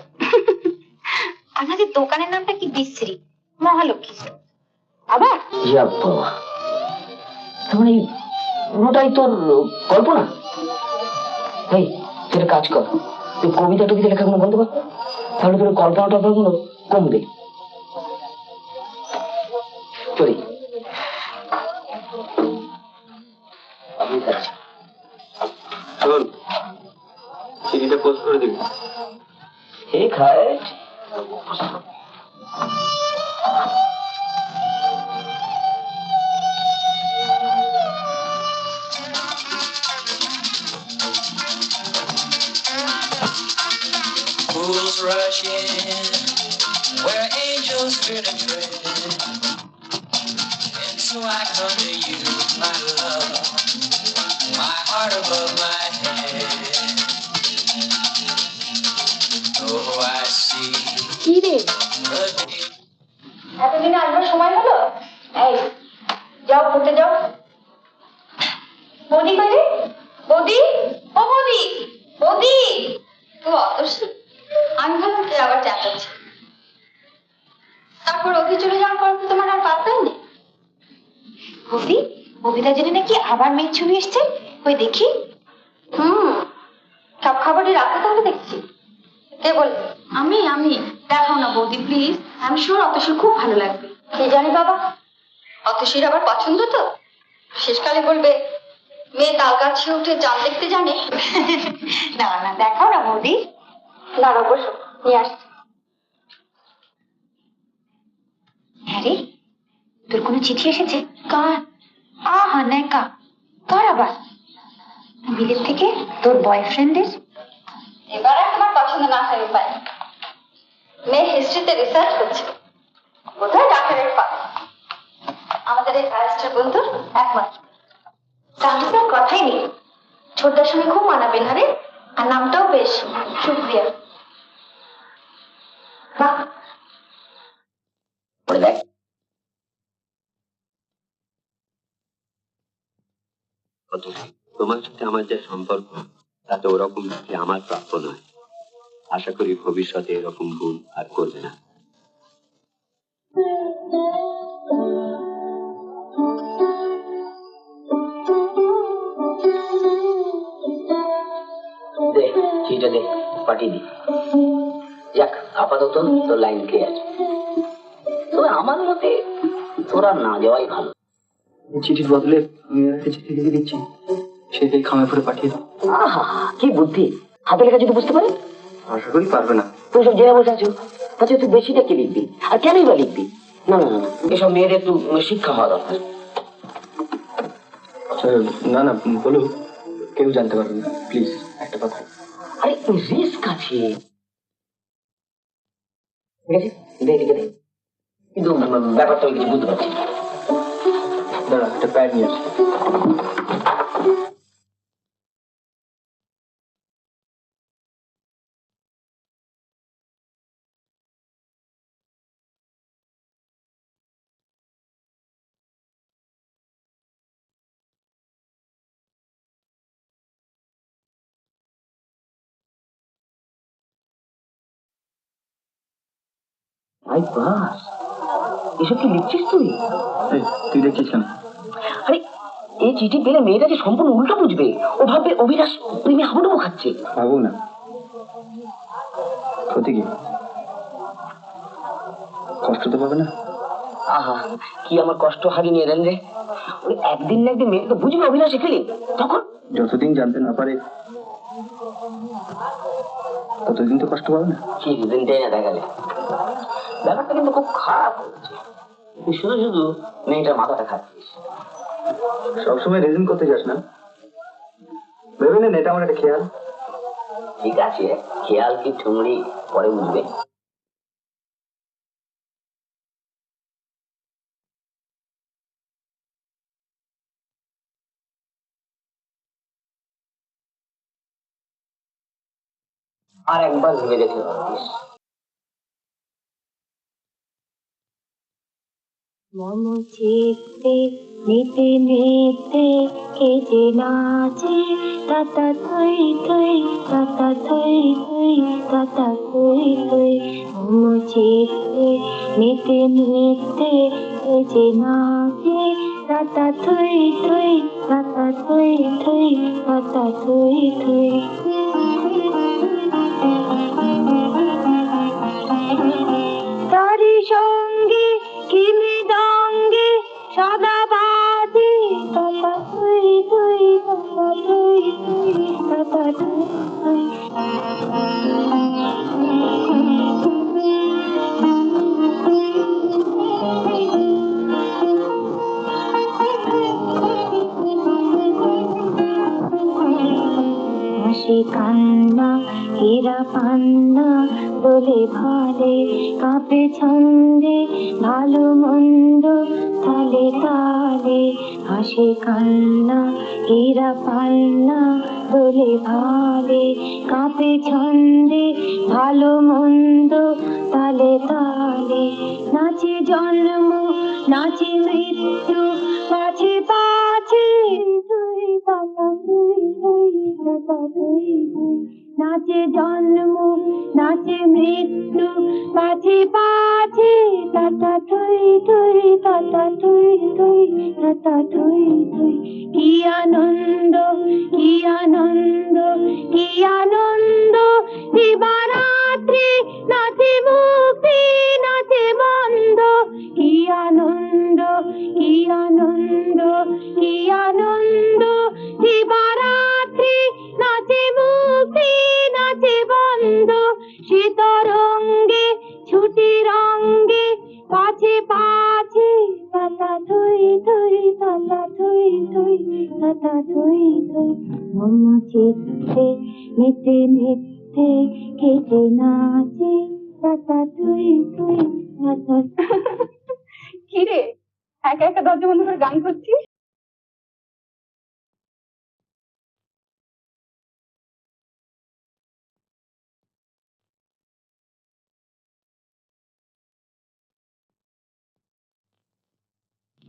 আমাদের দোকানের নামটা কি বিশ্রী, মহালক্ষ্মী স্টোর। আবার বাবা, তোমার এই পুরোটাই তোর কল্পনা? এই তুই একটা কাজ কর, তুই কবিতা টবিতা লেখাগুলো বন্ধ কর, তাহলে তোর কল্পনা টল্পনাগুলো কমবে। চলি শোন, চিঠিটা পোস্ট করে দিবি। ঠিক আছে। Fools rush in where angels fear to tread. And so I come to you, my love, my heart above my head. Oh, I see কি রে, the day. এতদিনে আসবার সময় হলো? এই যাও, পড়তে যাও। বৌদি কই রে? বৌদি, ও বৌদি, বৌদি। তো অতসী, আমি ভাবলাম তুই আবার চাচাচ্ছি। তারপর অফিস চলে যাওয়ার পর তো তোমার আর পাত্তাই নেই। বৌদি, ববিতা জেনে নাকি আবার মেয়ের ছবি এসছে, ওই দেখি। সব খাবারই রাখো তাহলে দেখছি। কে বল? আমি দেখাও না বৌদি প্লিজ, আমি শিওর অতসীর খুব ভালো লাগবে। কে জানি বাবা, অতসীর আবার পছন্দ তো, শেষকালে বলবে মেয়ে তাল গাছে উঠে চাঁদ দেখতে জানে। না না, দেখাও না বৌদি। দাঁড়াও, বসো, নিয়ে আসছি। হ্যাঁ রে, তোর কোনো চিঠি এসেছে? কার? আহা নেকা, কার আবার? বিলেত থেকে তোর বয়ফ্রেন্ডের। এবার আর তোমার পছন্দ না হয় উপায়। মেয়ে হিস্ট্রিতে রিসার্চ করছে, বোধহয় ডাক্তারের পাশ। আমাদের এই ফারেস্টের বন্ধুর একমাত্র। তাহলে তো আর কথাই নেই, ছোটদার সঙ্গে খুব মানাবে না রে। আর নামটাও বেশ, সুপ্রিয়া। বাহ, দেখ তোমার সাথে আমার যে সম্পর্ক, তাতে ওরকম যে আমার প্রাপ্য নয়। আশা করি ভবিষ্যতে এরকম ভুল আর করবে না। দে চিঠিটা, দে পাঠিয়ে দি। যাক, আপাতত তোর লাইন ক্লিয়ার। তবে আমার মতে তোরা না যাওয়াই ভালো। চিঠির বদলে চিঠি লিখে দিচ্ছি, সেটাই খামে পরে পাঠিয়ে দাও। আহা, কি বুদ্ধি! হাতে লেখা যদি বুঝতে পারে? আশা করি পারবে না। তুই সব জেনে বসে আছো, আচ্ছা তুই বেশিটা কি লিখবি, আর কেনই বা লিখবি? না না না, এসব মেয়েদের একটু শিক্ষা হওয়া দরকার। না না, বলো, কেউ জানতে পারবে না, প্লিজ একটা কথা। আরে রিস্ক আছে, ঠিক আছে, দে লিখে দে। কিন্তু ব্যাপারটা আমি কিছু বুঝতে পারছি না। দাঁড়া, একটা প্যাড নিয়ে আসি। ভাই বাস, এসব কি লিখছিস তুই? তুই দেখছিস কেন? আরে এই চিঠি পেলে মেয়েটা যে সম্পূর্ণ উল্টো বুঝবে, ও ভাববে অভিলাষ প্রেমে হাবুডুবু খাচ্ছে। ভাবো না, ক্ষতি কি? কষ্ট তো পাবে না। আহা, কি আমার কষ্ট হারিয়ে নিয়ে এলেন রে। ওই একদিন না একদিন মেয়েটা বুঝবে অভিলাষ এখানে, তখন যতদিন জানতে না পারে ততদিন তো কষ্ট পাবে না। কি দিনটাই না দেখালে। ব্যাপারটা কিন্তু খুব খারাপ হচ্ছে, তুই শুধু শুধু মেয়েটার মাথাটা খাচ্ছিস। সবসময় রেজিন করতে যাস না, ভেবে নেন এটা আমার একটা খেয়াল। ঠিক আছে, খেয়াল কি ঠুমড়ি পরে বুঝবে। আর একবার ভেবে দেখতে পারিস। মম চিত্তে নিতে নিতে কে যে নাচে, তাতা থই থই, তাতা থই থই, তাতা থই থই মম চিত্তে নিতে নিতে যে নাচে তাতা থই থই তাতা থই থই তাতা থই থই তারি সঙ্গে কি মৃদঙ্গে সদা বাজে তাতা থই থই তাতা থই থই তাতা থই থই হাসি কান্না হীরা পান্না দোলে ভালে কাঁপে ছন্দে ভালো মন্দ তালে তালে হাসি কান্না হীরা পান্না দোলে ভালে কাঁপে ছন্দে ভালো মন্দ তালে তালে নাচে জন্ম নাচে মৃত্যু পাছে পাছে তুই তাতা তুই তুই তাতা তুই তুই নাচে জন্ম নাচে মৃত্যু পাছে পাছে তাতা তুই তুই তাতা তুই তুই তাতা তুই তুই কি আনন্দ কি আনন্দ কি আনন্দ দিবারাত্রি নাচে মুক্তি নাচে বন্ধ কি আনন্দ কি আনন্দ কি আনন্দ দিবারাত্রি নাচে মুক্তি নাচে বন্ধ শীতরঙ্গে ছুটি রঙ্গে পাছে পাছে তাতা থই থই তাতা থই থই তাতা থই থই মম চিত্তে নিতে নিতে কেটে নাচে তাতা থই থই তাতা কি রে একা একা দরজা বন্ধ করে গান করছিস?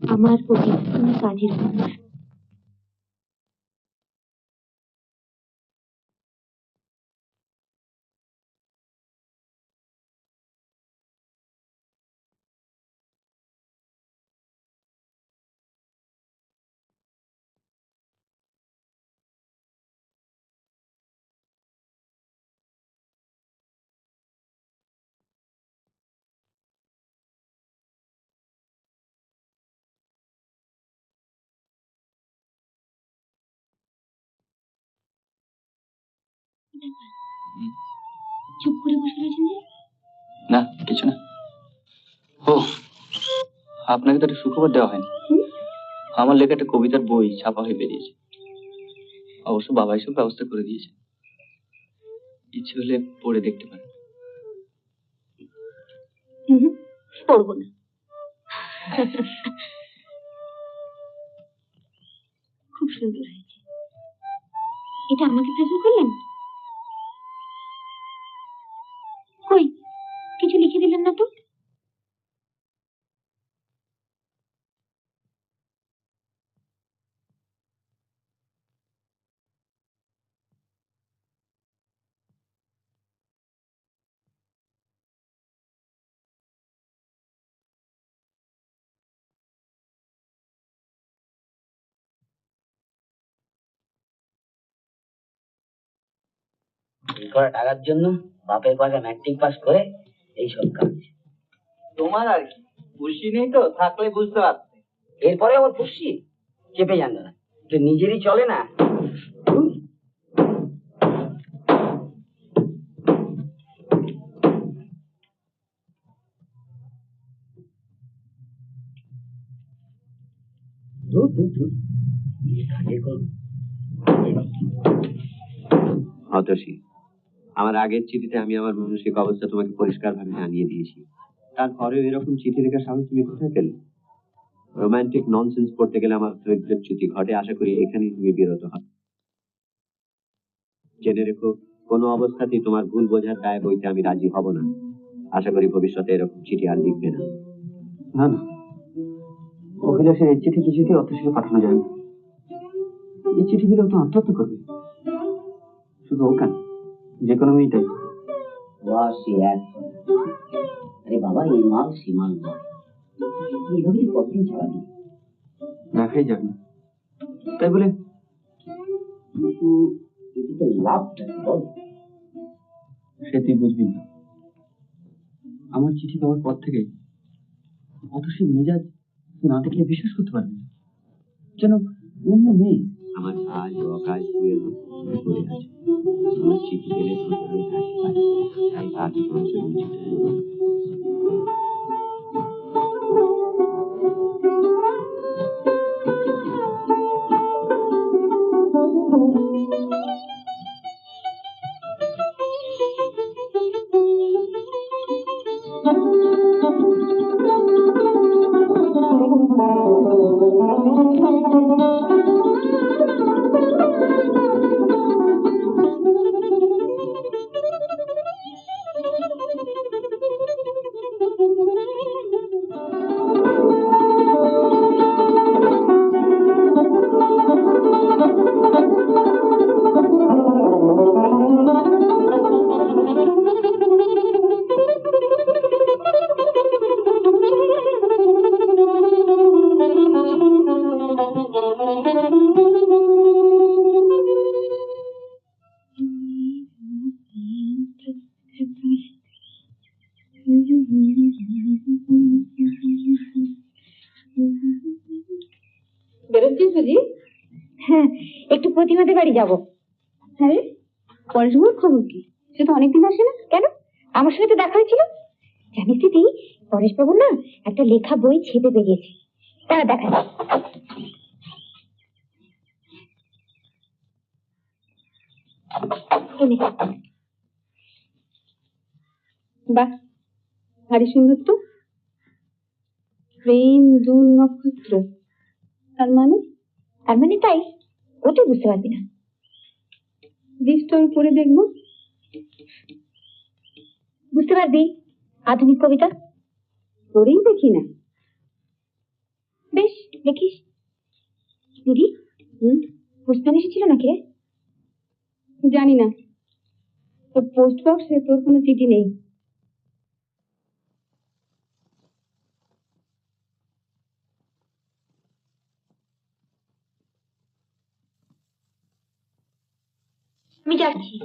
আমার পবিত্র কাজের মানুষ চুপ করে বসে রয়েছেন যে? না কিছু না। ও আপনাকে তো একটা সুখবর দেওয়া হয়নি। আমার লেখা একটা কবিতার বই ছাপা হয়ে বেরিয়েছে। অবশ্য বাবা এসব ব্যবস্থা করে দিয়েছে, ইচ্ছে হলে পড়ে দেখতে পারেন। পড়বো না। খুব সুন্দর হয়েছে। এটা আমাকে প্রেজেন্ট করলেন? কই কিছু লিখে দিলেন না তো? এই করা টাকার জন্য বাপের পয়সা ম্যাট্রিক পাস করে এইসব কাজ। তোমার আর কি, খুশি নেই তো, থাকলে বুঝতে পারতে। এরপরে আবার খুশি চেপে জানো না, তো নিজেরই চলে না। অতসী, আমার আগের চিঠিতে আমি আমার মানসিক অবস্থা তোমাকে পরিষ্কার ভাবে জানিয়ে দিয়েছি, তারপরেও এরকম চিঠি লেখার সাহস তুমি কোথায় পেলে? রোমান্টিক ননসেন্স পড়তে গেলে আমার ধৈর্যচ্যুতি ঘটে। আশা করি এখানেই তুমি বিরত হবে। জেনে রেখো, কোনো অবস্থাতেই তোমার ভুল বোঝার দায় বইতে আমি রাজি হব না। আশা করি ভবিষ্যতে এরকম চিঠি আর লিখবে না। না না, অভিলাষের এই চিঠি কিছুতেই অতসীকে পাঠানো যায় না। এই চিঠিগুলো তো আত্মহত্যা করবে। শুধু ও কেন, যে কোনো মেয়েটাই। ওয়াসি এক। আরে বাবা, এই মাল সে মাল নয়। এইভাবে তুই কতদিন চালাবি? না খাই যাবি, তাই বলে কিন্তু এতে তো লাভটা কি বল? সে তুই বুঝবি না। আমার চিঠি পাওয়ার পর থেকে অতসী মেজাজ না দেখলে বিশ্বাস করতে পারবি না, যেন অন্য মেয়ে। আমার কাজ ও অকাজ শুয়ে পড়ে আছে। আমার চিঠি পেলে তাই কাজ মানুষের উচিত। বেরোচ্ছিস বুঝি? হ্যাঁ, একটু প্রতিমাদের বাড়ি যাবো। হ্যাঁ, পরেশবাবুর খবর কি? সে তো অনেকদিন আসে না। কেন? আমার সঙ্গে তো দেখা হয়েছিল। জানিস দিদি, পরেশবাবু না একটা লেখা বই ছেপে বেরিয়েছে, তারা দেখা। বাহ, ভারী সুন্দর তো। প্রেম দূর নক্ষত্র, তার মানে? তার মানে তাই, ও তুই বুঝতে পারবি না। দিস তোর পড়ে দেখবো, বুঝতে পারবি। আধুনিক কবিতা পড়েই দেখি না। বেশ, দেখিস। দিদি, পোস্টম্যান এসেছিল নাকি রে? জানি না, তোর পোস্ট বক্সে তোর কোনো চিঠি নেই। আমি যাচ্ছি।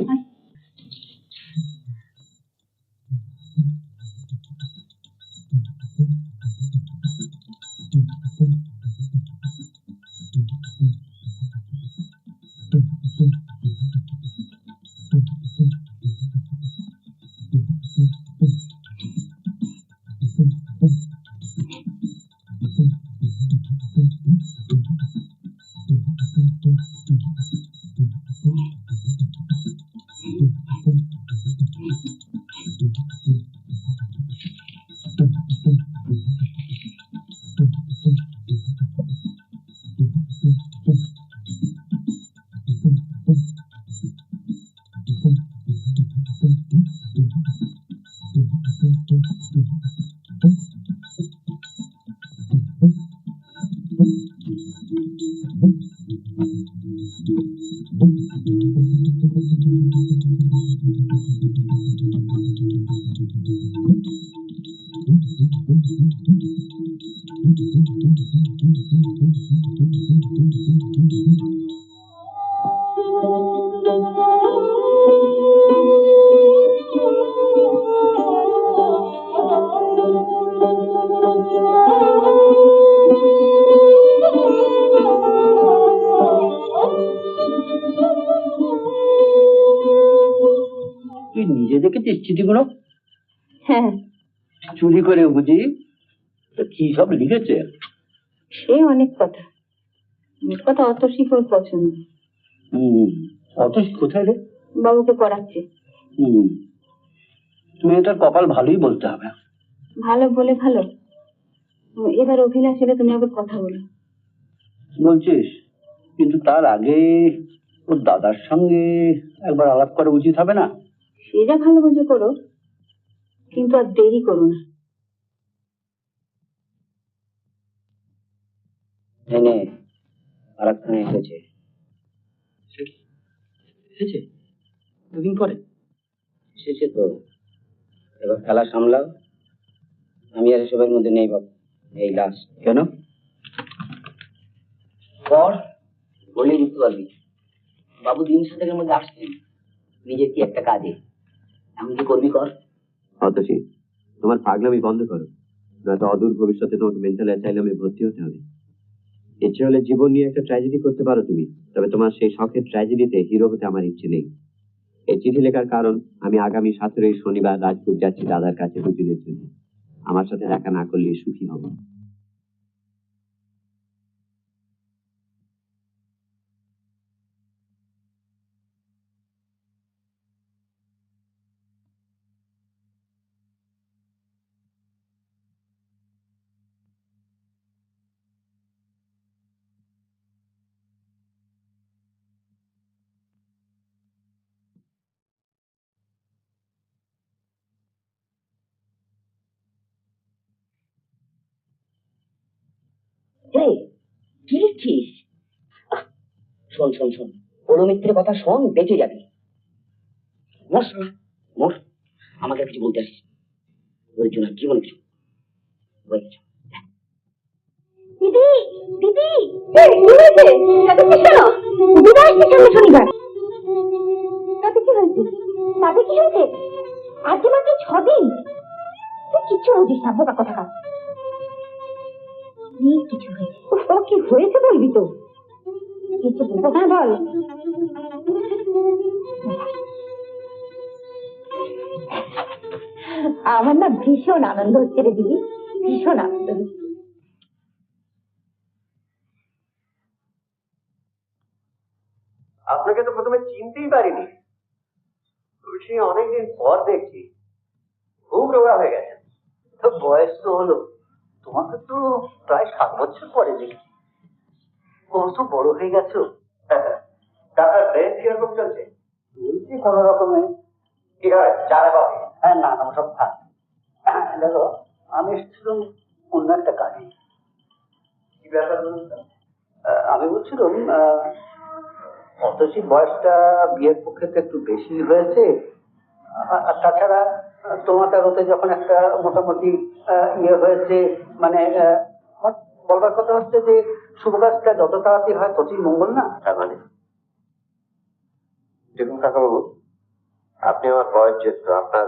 তুই নিজে দেখেছিস চিঠিগুলো? হ্যাঁ, চুরি করে বুঝি? তা কি সব লিখেছে? সে অনেক কথা, মোট কথা অত শিখর পছন্দ। অত কোথায় রে? বাবুকে পড়াচ্ছে। মেয়েটার কপাল ভালোই বলতে হবে। ভালো বলে ভালো, এবার অভিলাষ এলে তুমি আবার কথা বলো। বলছিস, কিন্তু তার আগে ওর দাদার সঙ্গে একবার আলাপ করা উচিত হবে না? সে যা ভালো বুঝে করো, কিন্তু আর দেরি করো না। এনে আরেকখানে এসেছে। এসেছে দুদিন পরে? এসেছে তো, এবার খেলা সামলাও, আমি আর এসবের মধ্যে নেই বাবু, এই লাস্ট। কেন পর বললে বুঝতে পারবি। বাবু 3 শতকের মধ্যে আসছেন নিজের কি একটা কাজে, এমন কি করবি কর। অতসী, তোমার পাগলামি বন্ধ করো, নয়তো অদূর ভবিষ্যতে তোমাকে মেন্টাল অ্যাসাইলামে ভর্তি হতে হবে। ইচ্ছে হলে জীবন নিয়ে একটা ট্র্যাজেডি করতে পারো তুমি, তবে তোমার সেই শখের ট্র্যাজেডিতে হিরো হতে আমার ইচ্ছে নেই। এই চিঠি লেখার কারণ, আমি আগামী 17 শনিবার রাজপুর যাচ্ছি দাদার কাছে দুদিনের জন্য। আমার সাথে দেখা না করলে সুখী হব। কি লিখছিস? শোন শোন শোন, ওলো মিত্রের কথা শোন, বেঁচে যাবি। মোর মোর আমাকে কিছু বলতে আসিস, ওর জন্য কি মনে কিছু দিদি দিদি কি হয়েছে? তাতে কি শোনো, দিদা আসছে সামনে শনিবার। তাতে কি হয়েছে? তাতে কি হয়েছে? আজ যে মাত্র 6 দিন। তুই কিচ্ছু বুঝিস না, বোকা কথা। কিছু হয়েছে? ও কি হয়েছে বলবি তো? কিছু বলবো? হ্যাঁ বল। আমার না ভীষণ আনন্দ হচ্ছে রে দিদি, ভীষণ আনন্দ হচ্ছে। আপনাকে তো প্রথমে চিনতেই পারিনি, তুলসী অনেকদিন পর দেখছি। খুব রোগা হয়ে গেছে। তো বয়স তো হলো, তোমাকে তো প্রায় 7 বছর পরে দেখছি। কত বড় হয়ে গেছো। তারপর ব্রেন কিরকম চলছে? চলছি কোনো রকমে। কি হয়, চারা কফি? হ্যাঁ, না সব থাক। দেখো, আমি এসেছিলাম অন্য একটা কাজে। কি ব্যাপার বলুন তো? আমি বলছিলাম অতসী বয়সটা বিয়ের পক্ষে তো একটু বেশি হয়েছে। আর তাছাড়া তোমাদের ওতে যখন একটা মোটামুটি ইয়ে হয়েছে, মানে আমার বলবার কথা হচ্ছে যে শুভ কাজটা যত তাড়াতাড়ি হয় ততই মঙ্গল না? তার মানে দেখুন কাকাবাবু, আপনি আমার বয়স জ্যেষ্ঠ, আপনার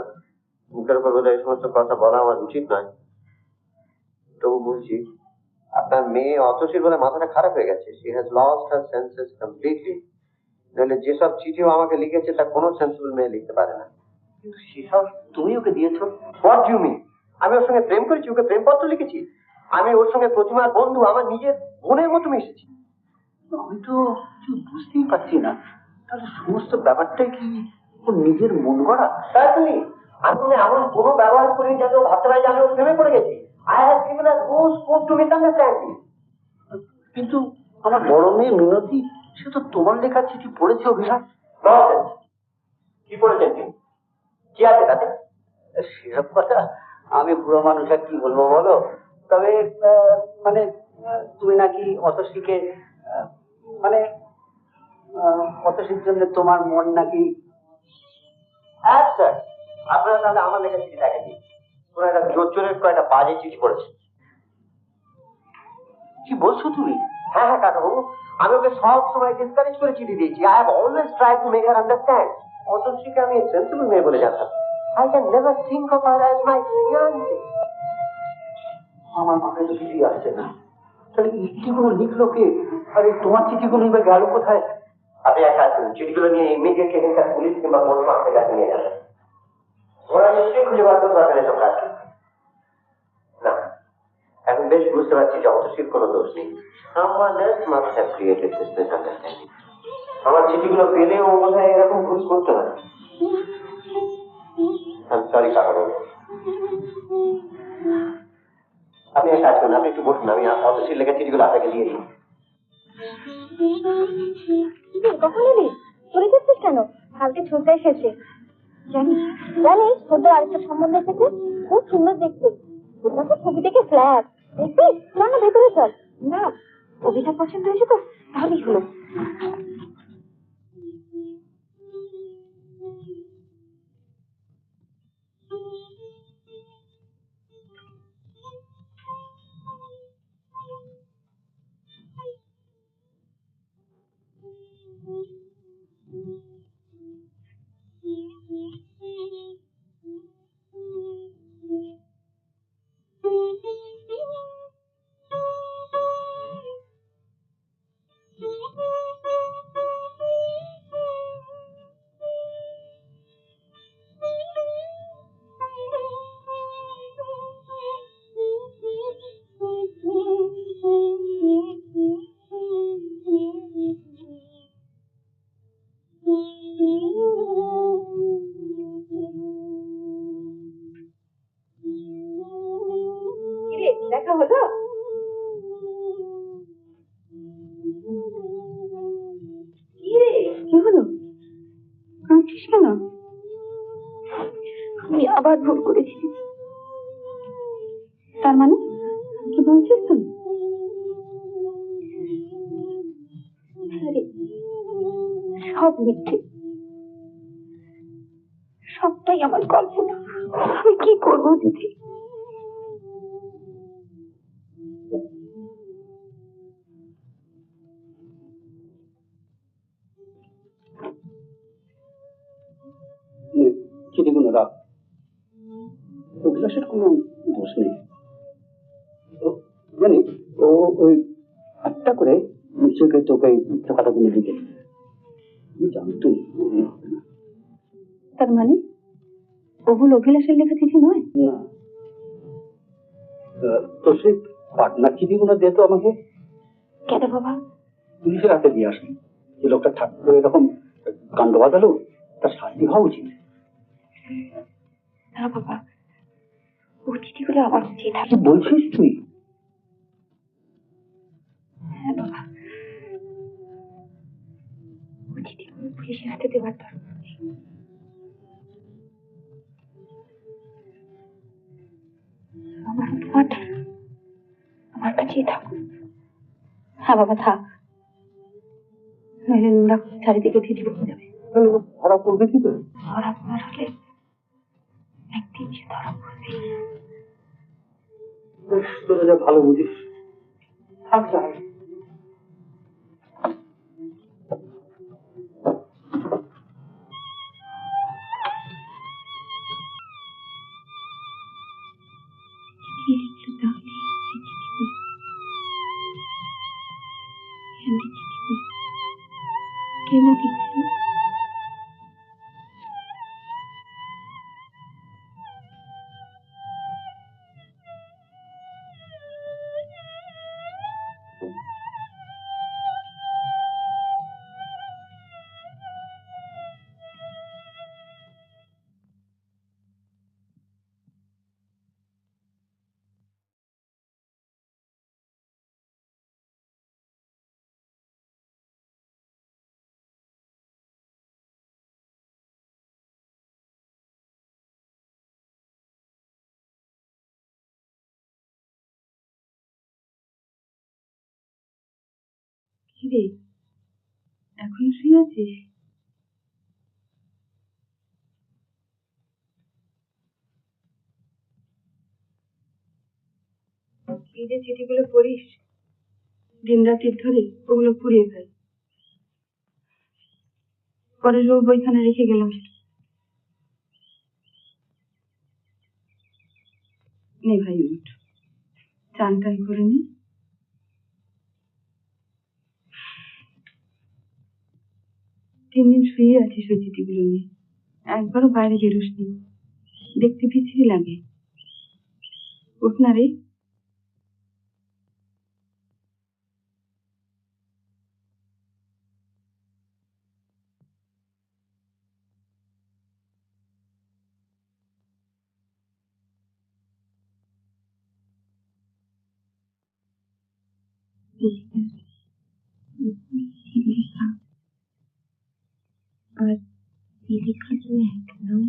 মুখের উপর বোধহয় এই সমস্ত কথা বলা আমার উচিত নয়। তবু বলছি, আপনার মেয়ে অতসীর বলে মাথাটা খারাপ হয়ে গেছে। She has lost her senses completely. নইলে যেসব চিঠিও আমাকে লিখেছে তা কোনো সেন্সিবল মেয়ে লিখতে পারে না। কিন্তু সেসব তুমি ওকে দিয়েছো? What do you mean? আমি ওর সঙ্গে প্রেম করেছি, ওকে প্রেমপত্র লিখেছি। আমি ওর সঙ্গে প্রতিমার বন্ধু, আমার নিজের বোনের মতো মিশেছি। আমি তো কিছু বুঝতেই পারছি না। তাহলে সমস্ত ব্যাপারটাই কি ওর নিজের মন গড়া? Certainly, আমি এমন কোনো ব্যবহার করি যাতে ও ভাবতে পারে যে আমি ওর প্রেমে পড়ে গেছি। I have given her no scope to misunderstand me. কিন্তু আমার বড় মেয়ে মিনতি, সে তো তোমার লেখা চিঠি পড়েছে অভিলাষ। Nonsense. কি পড়েছেন তিনি? কি আছে তাতে? সেসব কথা আমি বুড়ো মানুষ আর কি বলবো বলো। তবে মানে তুমি নাকি অতসীকে মানে অতসীর জন্য তোমার মন নাকি। স্যার, আপনারা তাহলে আমার লেখা চিঠি দেখেনি, কোন একটা জোচ্চরের কয়েকটা বাজে চিঠি পড়েছে। কি বলছো তুমি? হ্যাঁ হ্যাঁ কাকাবাবু, আমি ওকে সব সময় ডিসকারেজ করে চিঠি দিয়েছি। I have always try to make her understand. অতসীকে আমি সেন্সিবল মেয়ে বলে জানতাম। I can never think of her as my fiancee. আমার মাথায় তো কিছুই আসছে না। তাহলে এই চিঠিগুলো লিখলো কে? আর এই তোমার চিঠিগুলো এবার গেল কোথায়? আপনি এক কাজ করুন, চিঠিগুলো নিয়ে ইমিডিয়েটলি এখানকার পুলিশ কিংবা পোস্ট মাস্টারের কাছে নিয়ে যাবেন। ওরা নিশ্চয়ই খুঁজে বার করতে পারবেন এসব কাজ। না, এখন বেশ বুঝতে পারছি যে অতসীর কোনো দোষ নেই। Someone else must have created this misunderstanding. আমার চিঠিগুলো পেলেও ও বোধহয় এরকম ভুল করতে পারে। I'm sorry কাকাবাবু। আপনি এক কাজ করুন, আপনি একটু বসুন, আমি অতসীর লেখা চিঠিগুলো আপনাকে দিয়ে দিই। কখন এলি? চলে যাচ্ছিস কেন? কালকে ছুটে এসেছে। জানিস তোদের আরেকটা সম্বন্ধ এসেছে, খুব সুন্দর দেখতে। ওটাকে ছবি থেকে ফ্ল্যাট দেখবি, চল না ভেতরে চল। না, কবিতা পছন্দ হয়েছে তো, তাহলেই হলো। আমি আবার ভুল করেছি। তার মানে কি বলছিস তুই? আরে, সব মিথ্যে, সবটাই আমার কল্পনা। আমি কি করবো দিদি? চিঠিগুলো রাখ, অভিলাষের কোনো দোষ নেই। জানি ও ওই একটা করে নিশ্চয়ই তোকে মিথ্যা কথাগুলো দিকে জানতো। তার মানে ওগুলো অভিলাষের লেখা চিঠি নয়? না, তো সেই পাটনার চিঠিগুলো দে তো আমাকে। কেন বাবা? পুলিশের হাতে দিয়ে আসবি। যে লোকটা ঠাকুর এরকম কাণ্ড বাঁধালো, তার শাস্তি হওয়া উচিত। না বাবা, ও চিঠিগুলো আমার উচিত। কি বলছিস তুই? হ্যাঁ বাবা, ও চিঠিগুলো পুলিশের হাতে দেওয়ার দরকার নেই। আমার তোমারটা আমার কাছেই থাক। হ্যাঁ বাবা, থাক, নইলে নোংরা চারিদিকে চিঠি পড়ে যাবে। ধরা পড়বে কি তো? ধরা পড়ার হলে একদিন সে ধরা পড়বে। তোরা যা ভালো বুঝিস, থাক যাই। কি লিখলো তাহলে এই চিঠিগুলো? কেন চিঠিগুলো কেন লিখলো? কি রে, এখন শুয়ে আছিস? এই যে চিঠিগুলো পড়িস দিন রাতের ধরে, ওগুলো পুড়িয়ে ফেল। পরে রোজ বইখানে রেখে গেলাম। নে ভাই, উঠ, চান টান করে নে। 3 দিন শুয়ে আছিস ওই চিঠিগুলো নিয়ে, একবারও বাইরে বেরোসনি। দেখতে পিছিয়ে লাগে। উঠ না রে। লেখা আর লেখা তো এক নয়।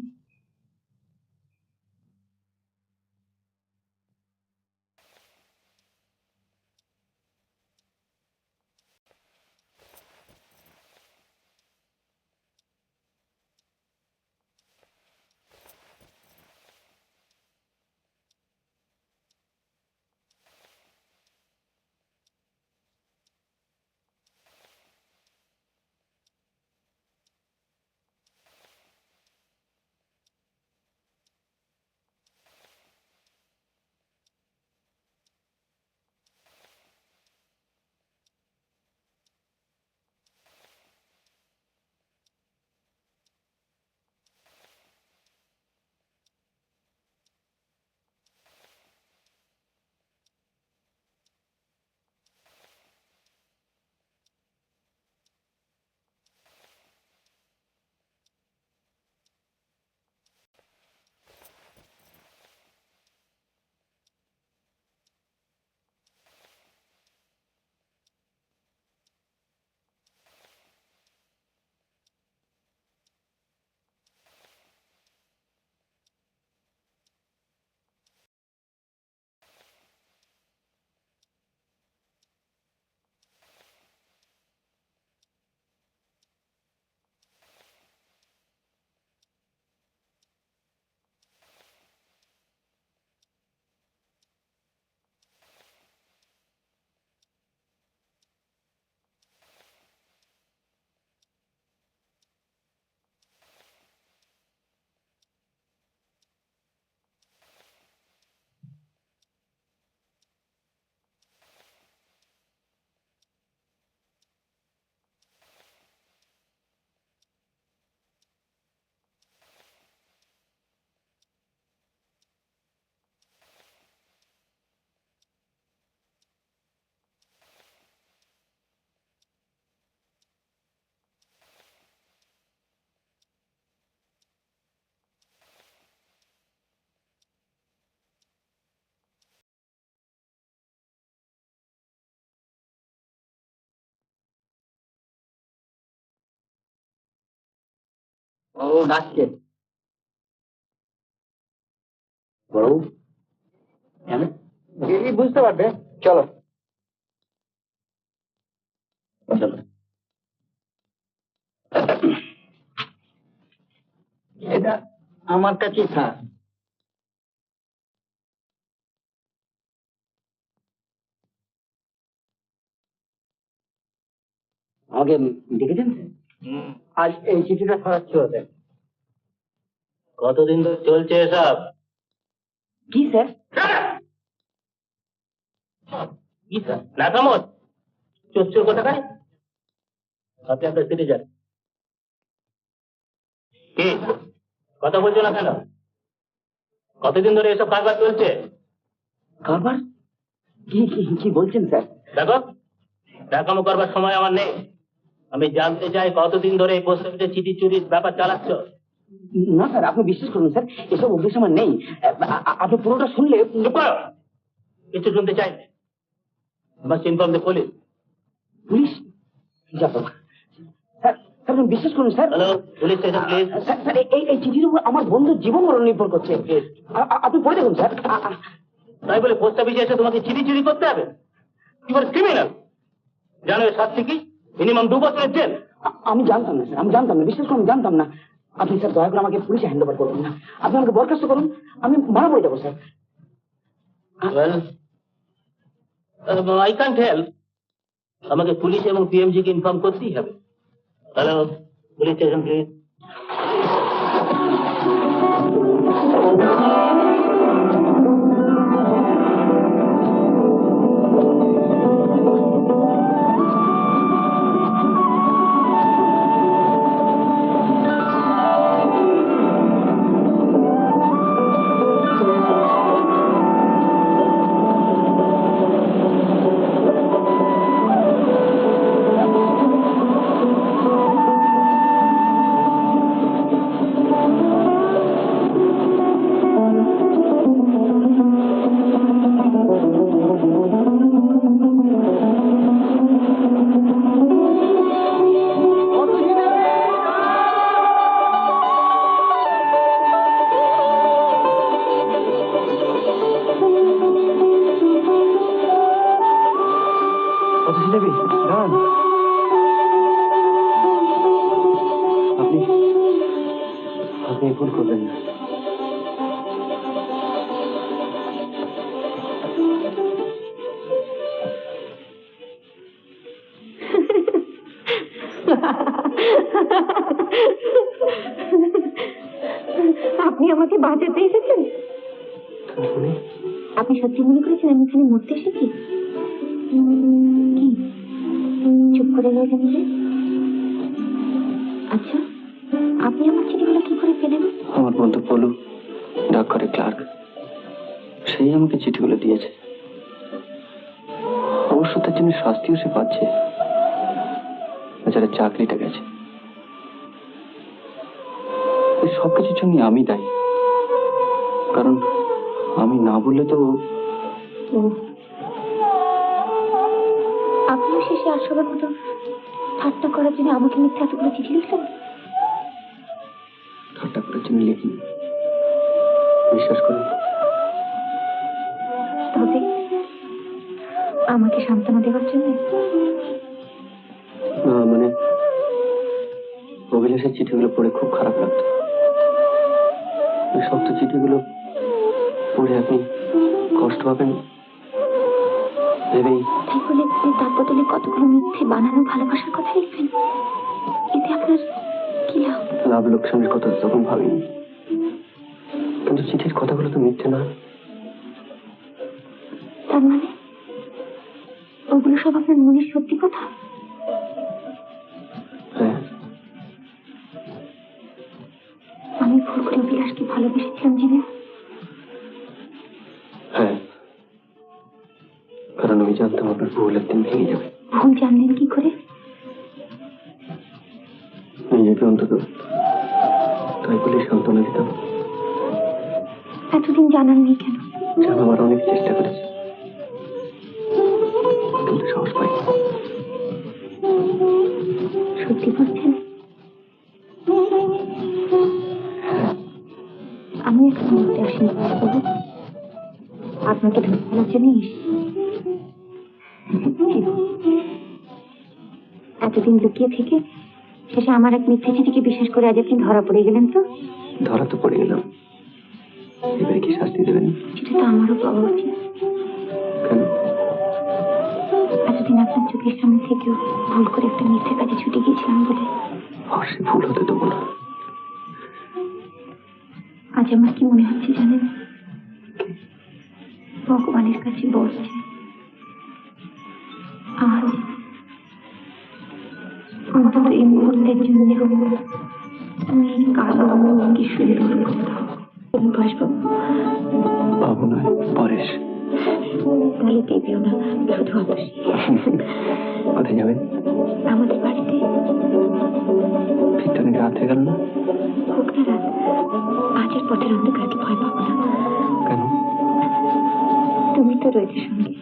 ও ডাকছে বড় বুঝতে পারবে। চলো চলো, এটা আমার কাছে থাক। আমাকে ডেকেছেন? আজ এই চিঠিটা ছড়াচ্ছি ওদের। কতদিন ধরে চলছে এসব? কি স্যার? কি স্যার নাকামত চোর কোথাকার? আপনি আপনার ফিরে যান। কি কথা বলছো না কেন? কতদিন ধরে এসব কারবার চলছে? কারবার? কি কি কি বলছেন স্যার? দেখো, নাকামো করবার সময় আমার নেই। আমি জানতে চাই কতদিন ধরে এই পোস্ট অফিসে চিঠি চুরির ব্যাপার চালাচ্ছ? না স্যার, আপনি বিশ্বাস করুন স্যার, এসব অভ্যেস আমার নেই। আপনি পুরোটা শুনলে। চুপ করো, কিছু শুনতে চাই না। Must inform the police. Police? যাবো স্যার, স্যার আপনি বিশ্বাস করুন sir. Hello, police station please. Sir এই চিঠির উপর আমার বন্ধুর জীবন মরণ নির্ভর করছে। আপনি পড়ে দেখুন স্যার। তাই বলে পোস্ট অফিসে এসে তোমাকে চিঠি চুরি করতে হবে? কি করে ক্রিমিনাল? জানো এর শাস্তি কি? মিনিমাম 2 বছরের জেল। আমি জানতাম না স্যার, আমি জানতাম না, বিশ্বাস করুন জানতাম না। আপনি স্যার দয়া করে আমাকে পুলিশে হ্যান্ড ওভার করবেন না। আপনি আমাকে বরখাস্ত করুন, আমি মারা পড়ে যাবো sir. Well, I can't help. আমাকে পুলিশ এবং পিএমজি কে ইনফর্ম করতেই হবে। Hello, police station please. আপনি ভুল করবেন না। আপনি আমাকে বাঁচাতে এসেছেন? আপনি সত্যি মনে করেছেন আমি এখানে মরতে এসেছি? কি চুপ করে রইলেন যে? আচ্ছা, আপনি আমার চিঠিগুলো কি করে পেলেন? আমার বন্ধু পলু, ডাকঘরে ক্লার্ক, সেই আমাকে চিঠিগুলো দিয়েছে। অবশ্য তার জন্য শাস্তিও সে পাচ্ছে, বেচারা চাকরিটা গেছে। এই সবকিছুর জন্য আমি দায়ী, কারণ আমি না বললে তো। আপনিও শেষে আসবার মতো ঠাট্টা করার জন্য আমাকে মিথ্যা এতগুলো চিঠি লিখলেন? ঠাট্টা করার জন্য লিখিনি, বিশ্বাস করুন। তবে আমাকে সান্ত্বনা দেওয়ার জন্য? মানে অভিলাষের চিঠিগুলো পড়ে খুব খারাপ লাগতো। ওই শক্ত চিঠিগুলো পড়ে আপনি কষ্ট পাবেন ভেবেই। তাই বলে তার বদলে কতগুলো মিথ্যে বানানো ভালোবাসার কথা লিখবেন? এতে আপনার কি লাভ? লাভ লোকসানের কথা তখন ভাবিনি, কিন্তু চিঠির কথাগুলো তো মিথ্যে না। তার মানে ওগুলো সব আপনার মনের সত্যি কথা? হ্যাঁ। আমি ভুল করে অভিলাষকে ভালোবেসেছিলাম জেনে? হ্যাঁ, কারণ আমি জানতাম আপনার ভুল একদিন ভেঙে যাবে। ভুল জানলেন কি করে? নিজেকে অন্তত তাই বলে সান্ত্বনা দিতাম। এতদিন জানান নেই কেন? জানাবার অনেক চেষ্টা করেছি, কিন্তু সাহস পাই। সত্যি বলছেন? আমি এখানে বলতে আসিনি বাবু, আপনাকে ধরে ফেলার জন্যই এতদিন লুকিয়ে থেকে শেষে আমার এক মিথ্যে চিঠিকে বিশ্বাস করে আজ আপনি ধরা পড়ে গেলেন। তো ধরা তো পড়ে গেলাম, এবারে কি শাস্তি দেবেন? সেটা তো আমারও পাওয়া উচিত। কেন? এতদিন আপনার চোখের সামনে থেকেও ভুল করে একটা মিথ্যে কাজে ছুটে গিয়েছিলাম বলে সে ভুল হতে দেবো না। আজ আমার কি মনে হচ্ছে জানেন, ভগবানের কাছে বলছে আজ অন্তত এই মুহূর্তের জন্য তুমি কালো কি সুন্দর বসবাবু বাবু নয়, পরেশ। তাহলে দেবেও না, শুধু অতসী। কোথায় যাবেন? আমাদের বাড়িতে। ফিরতে অনেক রাত হয়ে গেল না? হোক না রাত, আজ আর পথের অন্ধকারকে ভয় পাবো না। কেন? তুমি তো রয়েছে সঙ্গে।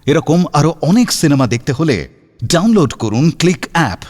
এরকম আরো অনেক সিনেমা দেখতে হলে ডাউনলোড করুন ক্লিক অ্যাপ।